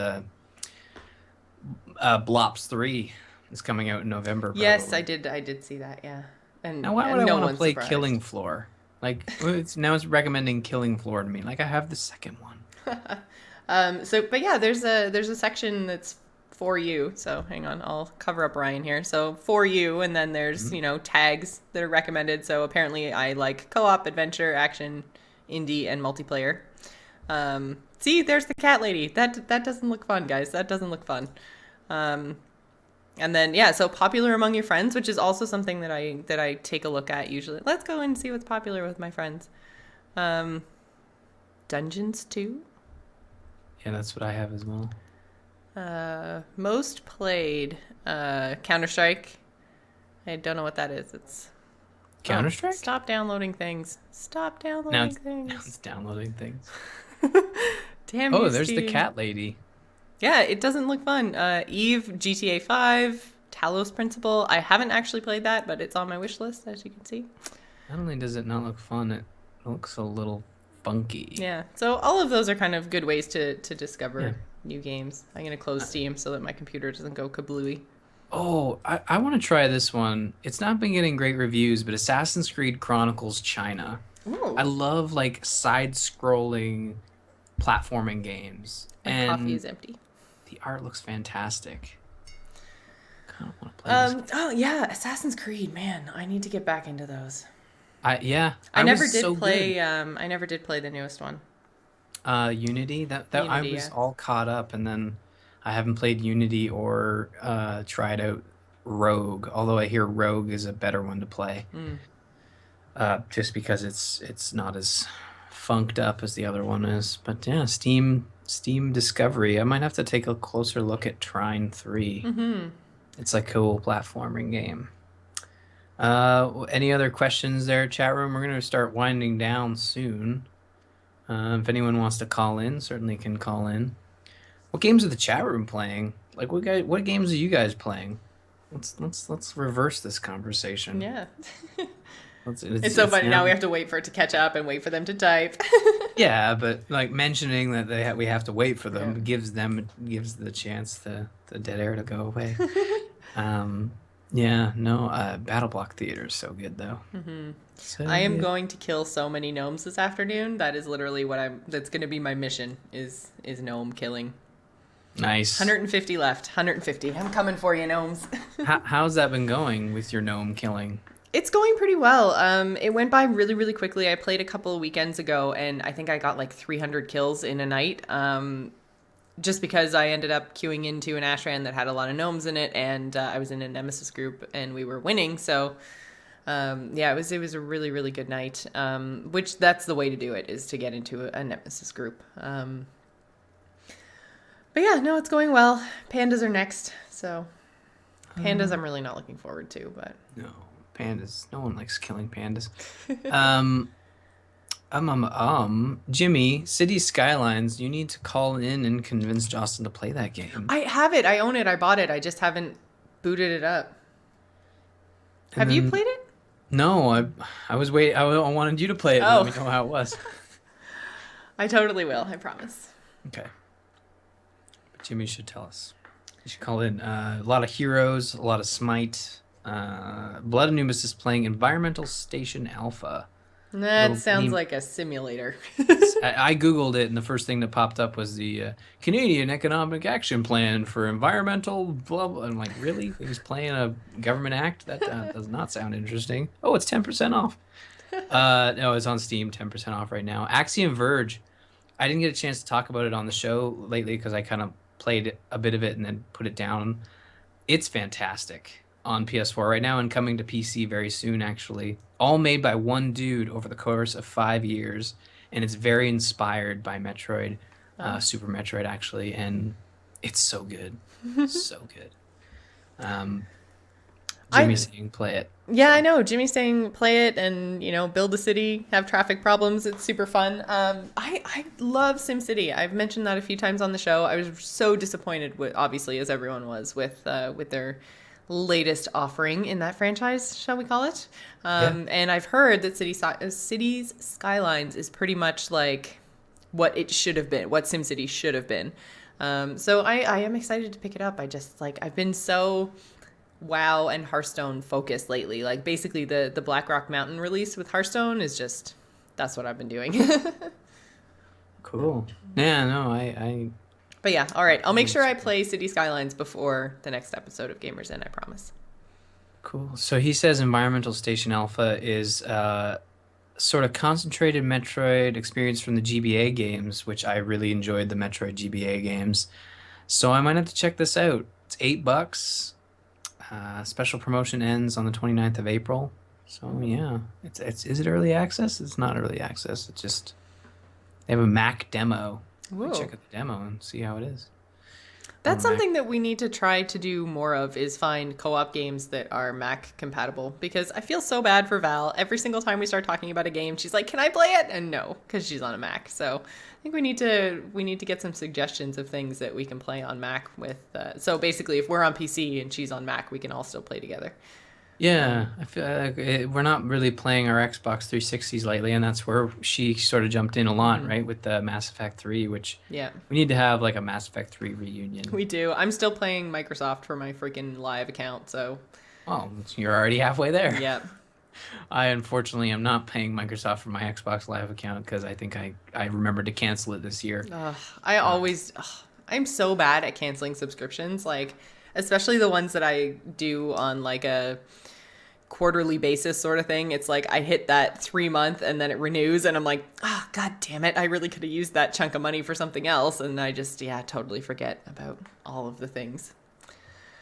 B: Blops 3 is coming out in November,
A: Yes,
B: probably.
A: I did see that. Yeah,
B: Now, why would
A: and
B: I
A: no
B: want to
A: one's
B: play
A: surprised.
B: Killing Floor? Like, it's recommending Killing Floor to me. Like, I have the second one.
A: But yeah, there's a section that's for you. So hang on, I'll cover up Ryan here. So for you, and then there's
B: Mhm.
A: tags that are recommended. So apparently, I like co-op, adventure, action, indie, and multiplayer. See, there's the cat lady. That doesn't look fun, guys. That doesn't look fun. Um, and then yeah, so popular among your friends, which is also something that I take a look at usually. Let's go and see what's popular with my friends. Um, Dungeons 2.
B: Yeah, that's what I have as well.
A: Most played Counter Strike. I don't know what that is. It's
B: Counter-Strike?
A: stop downloading things. Stop
B: Now
A: downloading
B: now it's
A: things.
B: downloading things.
A: Damn
B: Oh,
A: you,
B: there's the
A: Steam.
B: cat lady.
A: Yeah, it doesn't look fun. Eve, GTA 5, Talos Principle. I haven't actually played that, but it's on my wish list, as you can see.
B: Not only does it not look fun, it looks a little funky.
A: Yeah, so all of those are kind of good ways to
B: Yeah.
A: discover new games. I'm going to close
B: Uh,
A: Steam so that my computer doesn't go kablooey.
B: Oh, I want to try this one. It's not been getting great reviews, but Assassin's Creed Chronicles China. I
A: Ooh,
B: love like side-scrolling platforming games,
A: my coffee
B: and
A: is empty.
B: the art looks fantastic. Kind of want to play this game.
A: Oh yeah, Assassin's Creed, man, I need to get back into those.
B: Yeah,
A: I
B: I
A: never
B: was
A: did
B: so good.
A: play. I never did play the newest one.
B: Unity, that I
A: Unity.
B: was
A: Yeah.
B: all caught up, and then I haven't played Unity or tried out Rogue, although I hear Rogue is a better one to play,
A: Mm.
B: just because it's not as funked up as the other one is. But yeah, Steam Discovery. I might have to take a closer look at Trine 3.
A: Hmm.
B: It's a cool platforming game. Any other questions there, chat room? We're gonna start winding down soon. If anyone wants to call in, certainly can call in. What games are the chat room playing? Like what games are you guys playing? Let's reverse this conversation.
A: Yeah.
B: Let's
A: It's so
B: it's
A: funny. Now we
B: now.
A: have to wait for it to catch up and wait for them to type.
B: Yeah, but like mentioning that we have to wait for
A: Yeah.
B: them gives the chance the dead air to go away. Um yeah, no, Battle Block Theater is so good though. So
A: I am
B: good.
A: going to kill so many gnomes this afternoon. That is literally what I'm. That's going to be my mission. Is gnome killing.
B: Nice.
A: 150 left. 150. I'm coming for you, gnomes.
B: How's that been going with your gnome killing?
A: It's going pretty well. It went by really, really quickly. I played a couple of weekends ago, and I think I got like 300 kills in a night. Just because I ended up queuing into an Ashran that had a lot of gnomes in it, and I was in a Nemesis group, and we were winning. So, yeah, it was a really, really good night. Which that's the way to do it, is to get into a Nemesis group. But yeah, no, it's going well. Pandas are next, so pandas I'm really not looking forward to, but
B: No, pandas. No one likes killing pandas. Um, Jimmy, City Skylines, you need to call in and convince Jocelyn to play that game.
A: I have it. I own it. I bought it. I just haven't booted it up.
B: And
A: Have you
B: then,
A: played it?
B: no, I was waiting. I wanted you to play it and let
A: Oh,
B: me know how it was.
A: I totally will. I promise.
B: Okay. But Jimmy should tell us. You should call in. A lot of heroes, a lot of Smite. Blood Anubis is playing Environmental Station Alpha.
A: That
B: Little
A: sounds
B: mini
A: like a simulator.
B: I googled it, and the first thing that popped up was the Canadian Economic Action Plan for Environmental blah blah. I'm like, really? He's playing a government act? That does not sound interesting. Oh, it's 10% off. No, it's on Steam, 10% off right now. Axiom Verge. I didn't get a chance to talk about it on the show lately because I kind of played a bit of it and then put it down. It's fantastic on PS4 right now and coming to PC very soon, actually. All made by one dude over the course of 5 years, and it's very inspired by Metroid,
A: Oh.
B: Super Metroid, actually, and it's so good. So good. Um,
A: I
B: Jimmy's saying play it.
A: Yeah, I
B: So,
A: know. Jimmy's saying play it and build a city, have traffic problems. It's super fun. I love SimCity. I've mentioned that a few times on the show. I was so disappointed with, obviously, as everyone was, with their latest offering in that franchise, shall we call it?
B: yeah.
A: And I've heard that Cities Skylines is pretty much like what it should have been, what SimCity should have been. So I am excited to pick it up. I just like I've been so WoW and Hearthstone focused lately. Like basically the Black Rock Mountain release with Hearthstone is just that's what I've been doing.
B: Cool. Yeah, no, I
A: But yeah, all right. I'll make sure I
B: Cool.
A: play City Skylines before the next episode of Gamers In, I promise.
B: Cool. So he says Environmental Station Alpha is sort of concentrated Metroid experience from the GBA games, which I really enjoyed the Metroid GBA games. So I might have to check this out. It's $8. Special promotion ends on the 29th of April. So yeah, it's is it early access? It's not early access. It's just they have a Mac demo. Might
A: Whoa.
B: check out the demo and see how it is on
A: That's
B: the Mac.
A: something that we need to try to do more of is find co-op games that are Mac compatible because I feel so bad for Val. Every single time we start talking about a game, she's like, "Can I play it?" And no, cuz she's on a Mac. So, I think we need to get some suggestions of things that we can play on Mac with so basically if we're on PC and she's on Mac, we can all still play together.
B: Yeah,
A: Um,
B: I feel like we're not really playing our Xbox 360s lately, and that's where she sort of jumped in a lot, right, with the Mass Effect 3, which
A: yeah.
B: we need to have like a Mass Effect 3 reunion.
A: We do. I'm still playing Microsoft for my freaking live account, so
B: Oh, you're already halfway there.
A: yeah.
B: I unfortunately am not paying Microsoft for my Xbox Live account because I think I remembered to cancel it this year.
A: Ugh, I
B: Uh,
A: always, I'm so bad at canceling subscriptions, like, especially the ones that I do on like a quarterly basis sort of thing. It's like I hit that 3 month and then it renews, and I'm like, oh, God damn it. I really could have used that chunk of money for something else. And I just, yeah, totally forget about all of the things.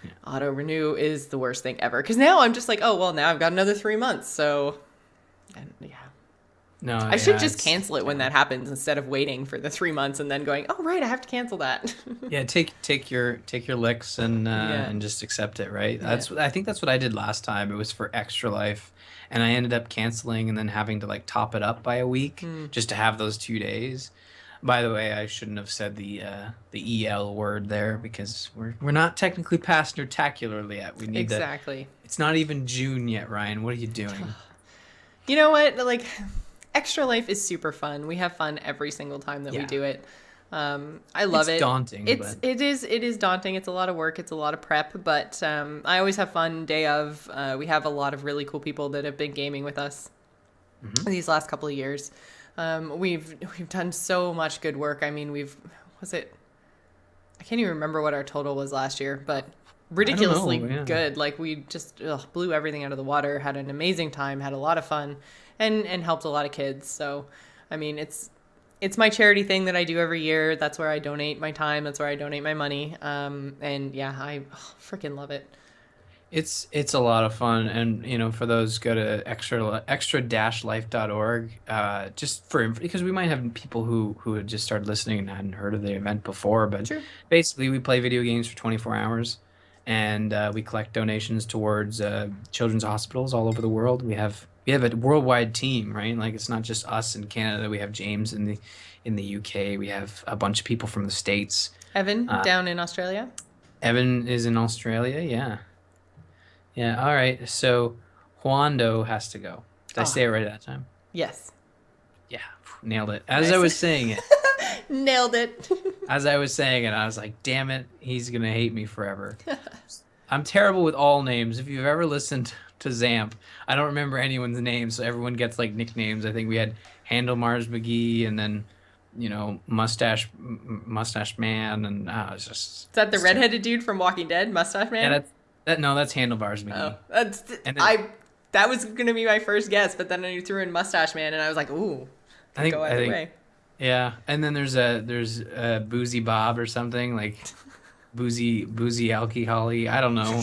B: yeah.
A: Auto renew is the worst thing ever. Because now I'm just like, oh, well, now I've got another 3 months. So, and yeah.
B: No,
A: I should
B: yeah,
A: just
B: it's
A: cancel it when that
B: terrible.
A: happens instead of waiting for the 3 months and then going, oh, right, I have to cancel that.
B: Yeah, take your licks
A: Yeah.
B: and just accept it, right?
A: Yeah.
B: I think that's what I did last time. It was for Extra Life, and I ended up canceling and then having to like top it up by a week
A: Hmm.
B: just to have those 2 days. By the way, I shouldn't have said the EL word there because we're not technically past Nertacular yet. We need to.
A: Exactly.
B: It's not even June yet, Ryan. What are you doing?
A: You know what? Like, Extra Life is super fun. We have fun every single time that we
B: Yeah,
A: do it. I love
B: it's
A: it.
B: daunting, but
A: It is daunting. It's a lot of work. It's a lot of prep, but I always have fun day of. We have a lot of really cool people that have been gaming with us
B: mhm.
A: these last couple of years. We've done so much good work. I mean, was it I can't even remember what our total was last year, but
B: I don't
A: ridiculously
B: know. Yeah.
A: good. Like we just blew everything out of the water, had an amazing time, had a lot of fun, and helped a lot of kids. So, I mean, it's my charity thing that I do every year. That's where I donate my time. That's where I donate my money. And yeah, I freaking love it.
B: It's a lot of fun, and for those, go to extra-life.org, just because we might have people who had just started listening and hadn't heard of the event before. But
A: True.
B: basically, we play video games for 24 hours, and we collect donations towards children's hospitals all over the world. We have a worldwide team, right? Like it's not just us in Canada. We have James in the UK. We have a bunch of people from the States.
A: Evan
B: Uh,
A: down in Australia.
B: Evan is in Australia. Yeah. Yeah, all right. So Juando has to go. Did I
A: Oh,
B: say it right that time?
A: yes,
B: Yeah, nailed it. As I
A: nice,
B: was saying it,
A: nailed it.
B: I was like, damn it, he's gonna hate me forever. I'm terrible with all names. If you've ever listened to Zamp, I don't remember anyone's name, so everyone gets like nicknames. I think we had Handlemars McGee, and then Mustache Man, and it's
A: Is that the
B: just terrible.
A: redheaded dude from Walking Dead, Mustache
B: Yeah,
A: Man?
B: that's Handlebars
A: Oh,
B: McGee. And then
A: that was gonna be my first guess, but then you threw in Mustache Man, and I was like, ooh,
B: I
A: could
B: think
A: go
B: I
A: either
B: think
A: way.
B: Yeah, and then there's Boozy Bob or something like boozy alcohol-y. I don't know.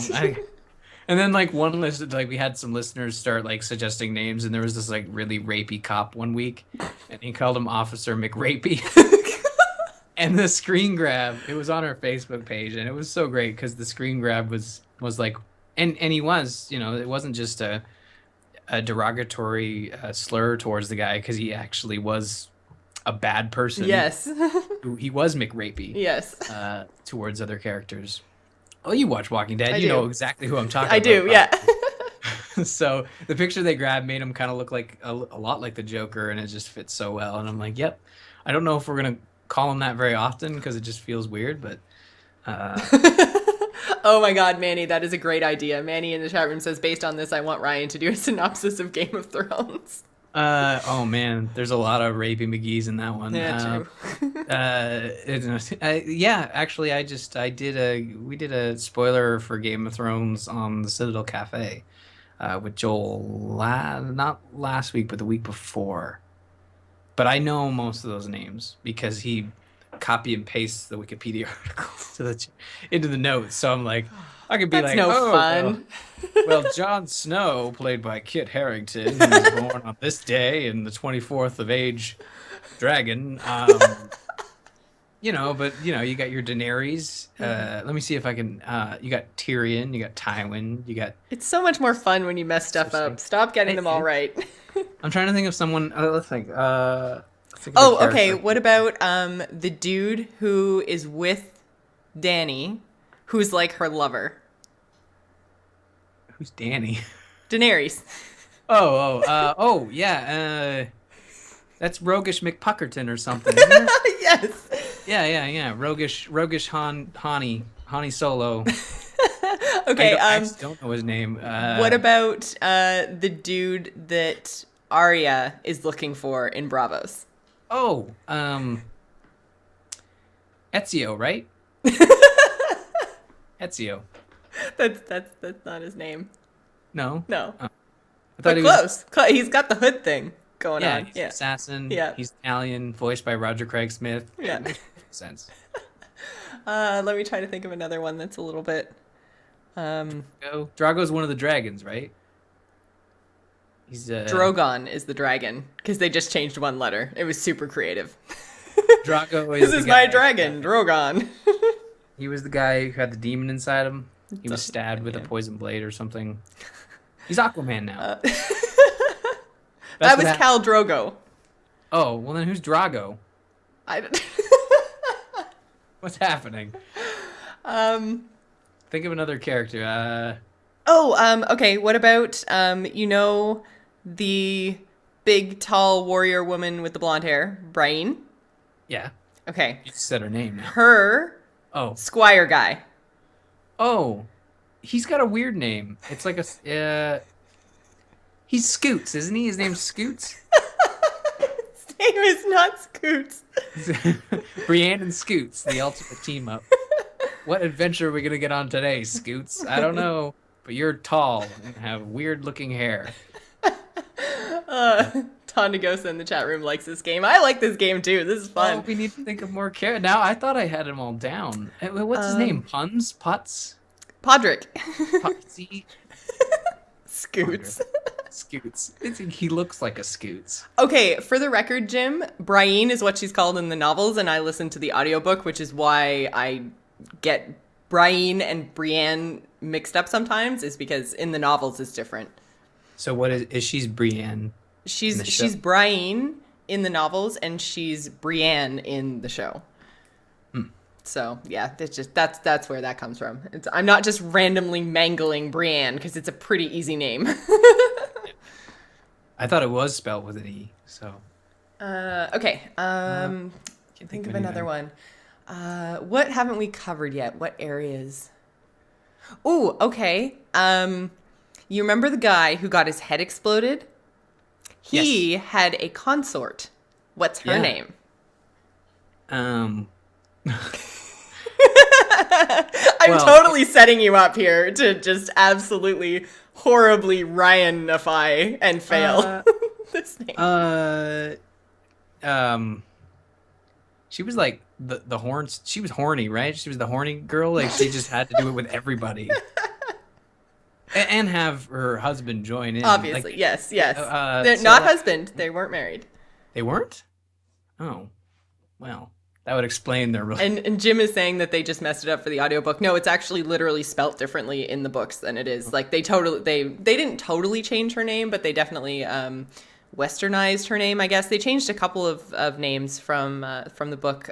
B: And then like one list, like we had some listeners start like suggesting names, and there was this like really rapey cop one week, and he called him Officer McRapey. And the screen grab, it was on our Facebook page, and it was so great because the screen grab was like, and he was, it wasn't just a derogatory slur towards the guy because he actually was a bad person.
A: Yes,
B: He was McRapey
A: yes,
B: towards other characters. Oh, you watch Walking Dead,
A: I
B: you know
A: do.
B: exactly who I'm talking
A: I
B: about,
A: do. Yeah.
B: probably. So the picture they grabbed made him kind of look like a lot like the Joker, and it just fits so well. And I'm like, yep. I don't know if we're gonna call him that very often because it just feels weird. But
A: Oh my God, Manny, that is a great idea. Manny in the chat room says, based on this, I want Ryan to do a synopsis of Game of Thrones.
B: oh man, there's a lot of Rapey McGee's in that one.
A: Yeah, true.
B: Yeah, actually, we did a spoiler for Game of Thrones on the Citadel Cafe with Joel, not last week, but the week before. But I know most of those names because he copy and pastes the Wikipedia articles into the notes. So I'm like, I could be
A: That's
B: like,
A: no
B: oh,
A: fun.
B: well, Jon Snow, played by Kit Harington, who was born on this day in the 24th of age dragon. But you got your Daenerys. Let me see if I can. You got Tyrion. You got Tywin. You got.
A: It's so much more fun when you mess stuff up. Stop getting them all right.
B: I'm trying to think of someone. Let's think.
A: Oh, okay. What about the dude who is with Dany, who's like her lover?
B: Who's Danny?
A: Daenerys.
B: Yeah. That's Roguish McPuckerton or something, isn't it?
A: Yes.
B: Yeah. Roguish Hani Solo.
A: Okay.
B: I just don't know his name.
A: What about the dude that Arya is looking for in Bravos?
B: Oh, Ezio, right? Ezio.
A: That's not his name.
B: No.
A: No.
B: I
A: But
B: thought he
A: close. He's got the hood thing going on.
B: He's an assassin.
A: Yeah.
B: He's Italian, voiced by Roger Craig Smith.
A: Yeah.
B: Makes sense.
A: Let me try to think of another one that's a little bit.
B: Drago's one of the dragons, right? He's
A: Drogon is the dragon because they just changed one letter. It was super creative.
B: Drago is
A: This is my dragon, Drogon.
B: He was the guy who had the demon inside him. He was stabbed with a poison blade or something. He's Aquaman now.
A: That was Khal Drogo.
B: Oh, well then who's Drago?
A: I don't...
B: What's happening? Think of another character.
A: Okay. What about the big, tall warrior woman with the blonde hair, Brienne?
B: Yeah.
A: Okay.
B: You said her name now.
A: Her.
B: Oh.
A: Squire guy.
B: Oh. He's got a weird name. It's like he's Scoots, isn't he? His name's Scoots.
A: His name is not Scoots.
B: Brienne and Scoots, the ultimate team up. What adventure are we gonna get on today, Scoots? I don't know, but you're tall and have weird looking hair.
A: Tondagosa in the chat room likes this game. I like this game too. This is fun.
B: Oh, we need to think of more characters. Now I thought I had them all down. What's his name? Putz?
A: Podrick.
B: Putsy?
A: Scoots.
B: Scoots. He looks like a Scoots.
A: Okay, for the record, Jim, Brienne is what she's called in the novels, and I listen to the audiobook, which is why I get Brienne and Brienne mixed up sometimes, is because in the novels it's different.
B: So what is she's Brienne?
A: She's Brienne in the novels, and she's Brienne in the show. So yeah, that's where that comes from. I'm not just randomly mangling Brienne because it's a pretty easy name.
B: I thought it was spelled with an E. So.
A: Okay. Can't think of another one. What haven't we covered yet? What areas? Oh, okay. You remember the guy who got his head exploded? He had a consort. What's her name? I'm totally setting you up here to just absolutely horribly Ryanify and fail this name.
B: She was like the horns. She was horny, right? She was the horny girl. Like she just had to do it with everybody, and have her husband join in.
A: Obviously,
B: like,
A: yes. They're not husband. They weren't married.
B: They weren't? Oh, well. That would explain their relationship.
A: And Jim is saying that they just messed it up for the audiobook. No, it's actually literally spelt differently in the books than it is. Like they didn't totally change her name, but they definitely westernized her name, I guess. They changed a couple of names from the book.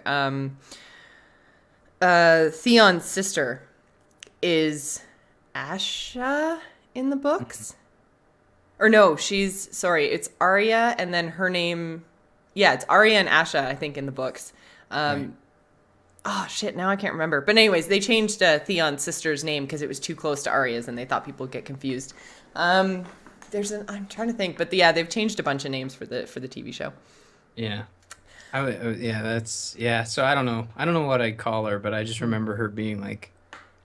A: Theon's sister is Asha in the books. Or no, it's Arya and then her name. Yeah, it's Arya and Asha, I think, in the books.
B: Right.
A: Oh shit, now I can't remember. But anyways, they changed Theon's sister's name because it was too close to Arya's, and they thought people would get confused. I'm trying to think, but yeah, they've changed a bunch of names for the TV show.
B: Yeah. Yeah, that's yeah. So I don't know. I don't know what I'd call her, but I just remember her being like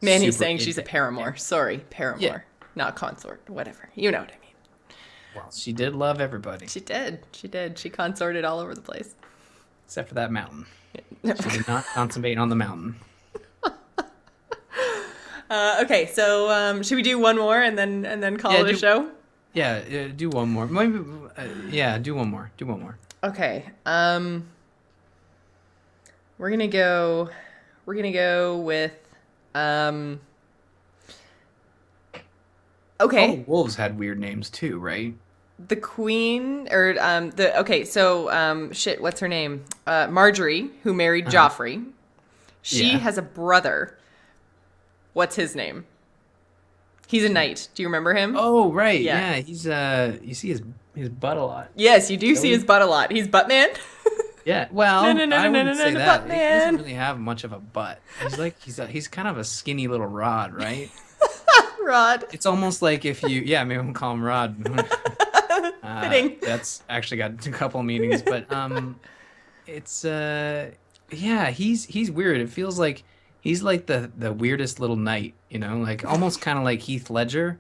A: Manny's
B: super
A: saying she's a
B: into
A: paramour.
B: it.
A: Sorry,
B: Yeah.
A: paramour, not consort. Whatever. You know what I mean.
B: Well, she did love everybody
A: She did. She did. She consorted all over the place.
B: except for that mountain. She did not consummate on the mountain.
A: Okay, so should we do one more and then call
B: Yeah,
A: it a show?
B: Yeah, do one more. Maybe. Yeah, do one more. Do one more.
A: Okay. We're gonna go. We're gonna go with. Okay.
B: Oh, wolves had weird names too, right?
A: The queen or the okay. So shit. What's her name? Marjorie, who married Joffrey. She
B: Yeah.
A: has a brother. What's his name? He's a knight. Do you remember him?
B: Oh, right.
A: Yeah.
B: Yeah, he's you see his butt a lot.
A: Yes, you do see
B: Joey?
A: his butt a lot. He's Buttman.
B: Yeah. Well,
A: No, no, no,
B: I
A: no, no,
B: wouldn't
A: no,
B: say
A: no,
B: that.
A: butt
B: He
A: man.
B: doesn't really have much of a butt. He's kind of a skinny little rod, right?
A: Rod.
B: It's almost like if you yeah, maybe we'll call him Rod.
A: Fitting.
B: That's actually got a couple meanings, but it's yeah, he's weird. It feels like he's like the weirdest little knight, you know, like almost kind of like Heath Ledger,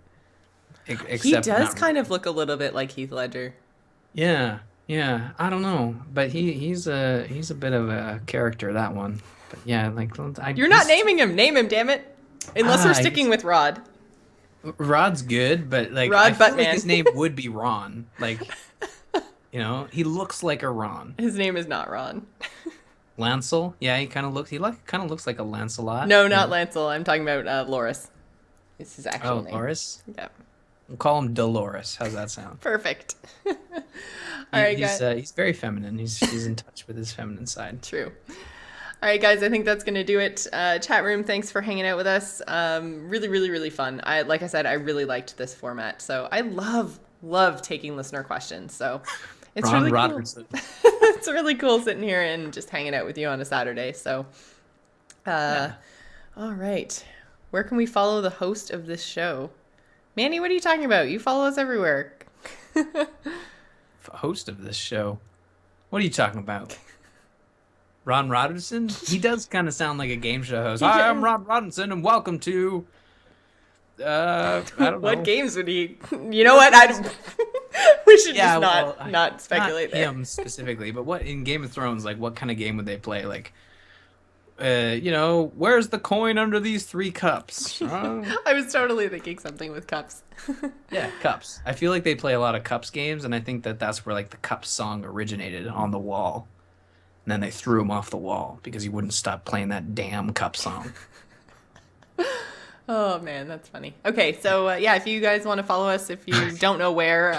B: except
A: He does
B: not
A: kind
B: really.
A: of look a little bit like Heath Ledger.
B: Yeah, yeah. I don't know, but he's a bit of a character, that one. But yeah, like
A: You're not naming him. Name him, damn it. Unless we're
B: I
A: sticking
B: guess
A: with Rod.
B: Rod's good, but like
A: Rod
B: I feel like
A: Buttman.
B: his name would be Ron. Like, you know, he looks like a Ron.
A: His name is not Ron.
B: Lancel, yeah, kind of looks like a Lancelot.
A: No,
B: you
A: not
B: know?
A: Lancel. I'm talking about Loris. It's his actual
B: Oh,
A: name.
B: Loris.
A: Yeah.
B: We'll call him Dolores. How's that sound?
A: Perfect. All right, guys.
B: He's very feminine. He's in touch with his feminine side.
A: True. All right, guys, I think that's going to do it. Chat room, thanks for hanging out with us. Really, really, really fun. Like I said, I really liked this format. So I love taking listener questions. So it's
B: Ron
A: really
B: Robertson.
A: cool. It's really cool sitting here and just hanging out with you on a Saturday. So,
B: Yeah.
A: all right. Where can we follow the host of this show? Manny, what are you talking about? You follow us everywhere.
B: Host of this show. What are you talking about? Ron Robertson? He does kind of sound like a game show host. Hi, I'm Ron Robertson, and welcome to. I don't know.
A: What games would he? You know what? We should
B: Yeah,
A: just not speculate
B: not
A: there.
B: him specifically, but what in Game of Thrones, like what kind of game would they play? Like, where's the coin under these three cups?
A: I was totally thinking something with cups.
B: Yeah, cups. I feel like they play a lot of cups games, and I think that's where like the cups song originated on the wall. And then they threw him off the wall because he wouldn't stop playing that damn cup song.
A: Oh man, that's funny. Okay, so yeah, if you guys want to follow us, if you don't know where,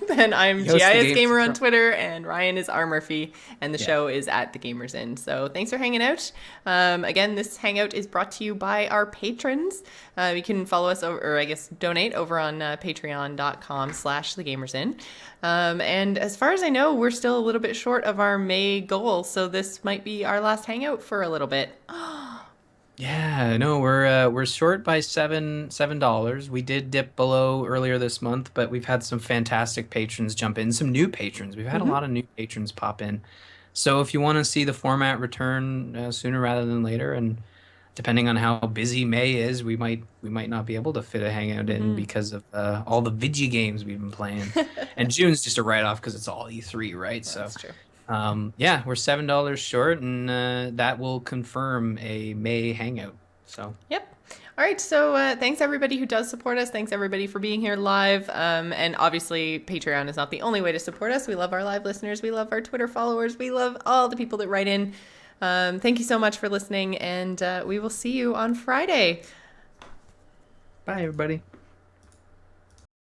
A: then I'm
B: Yo, it's the
A: GIS
B: Games
A: Gamer on
B: Pro-
A: Twitter, and Ryan is R Murphy, and the
B: Yeah.
A: show is at The Gamers Inn. So thanks for hanging out. Again, this hangout is brought to you by our patrons. You can follow us or I guess donate over on patreon.com/thegamersin. And as far as I know, we're still a little bit short of our May goal, so this might be our last hangout for a little bit.
B: Yeah, no, we're short by $7. We did dip below earlier this month, but we've had some fantastic patrons jump in, some new patrons. We've had a lot of new patrons pop in. So if you want to see the format return sooner rather than later, and depending on how busy May is, we might not be able to fit a hangout in because of all the video games we've been playing. And June's just a write-off because it's all E3, right?
A: That's true.
B: Yeah, we're $7 short, and that will confirm a May hangout. So
A: Yep. All right. So thanks everybody who does support us. Thanks everybody for being here live. And obviously Patreon is not the only way to support us. We love our live listeners. We love our Twitter followers. We love all the people that write in. Thank you so much for listening, and we will see you on Friday.
B: bye, everybody.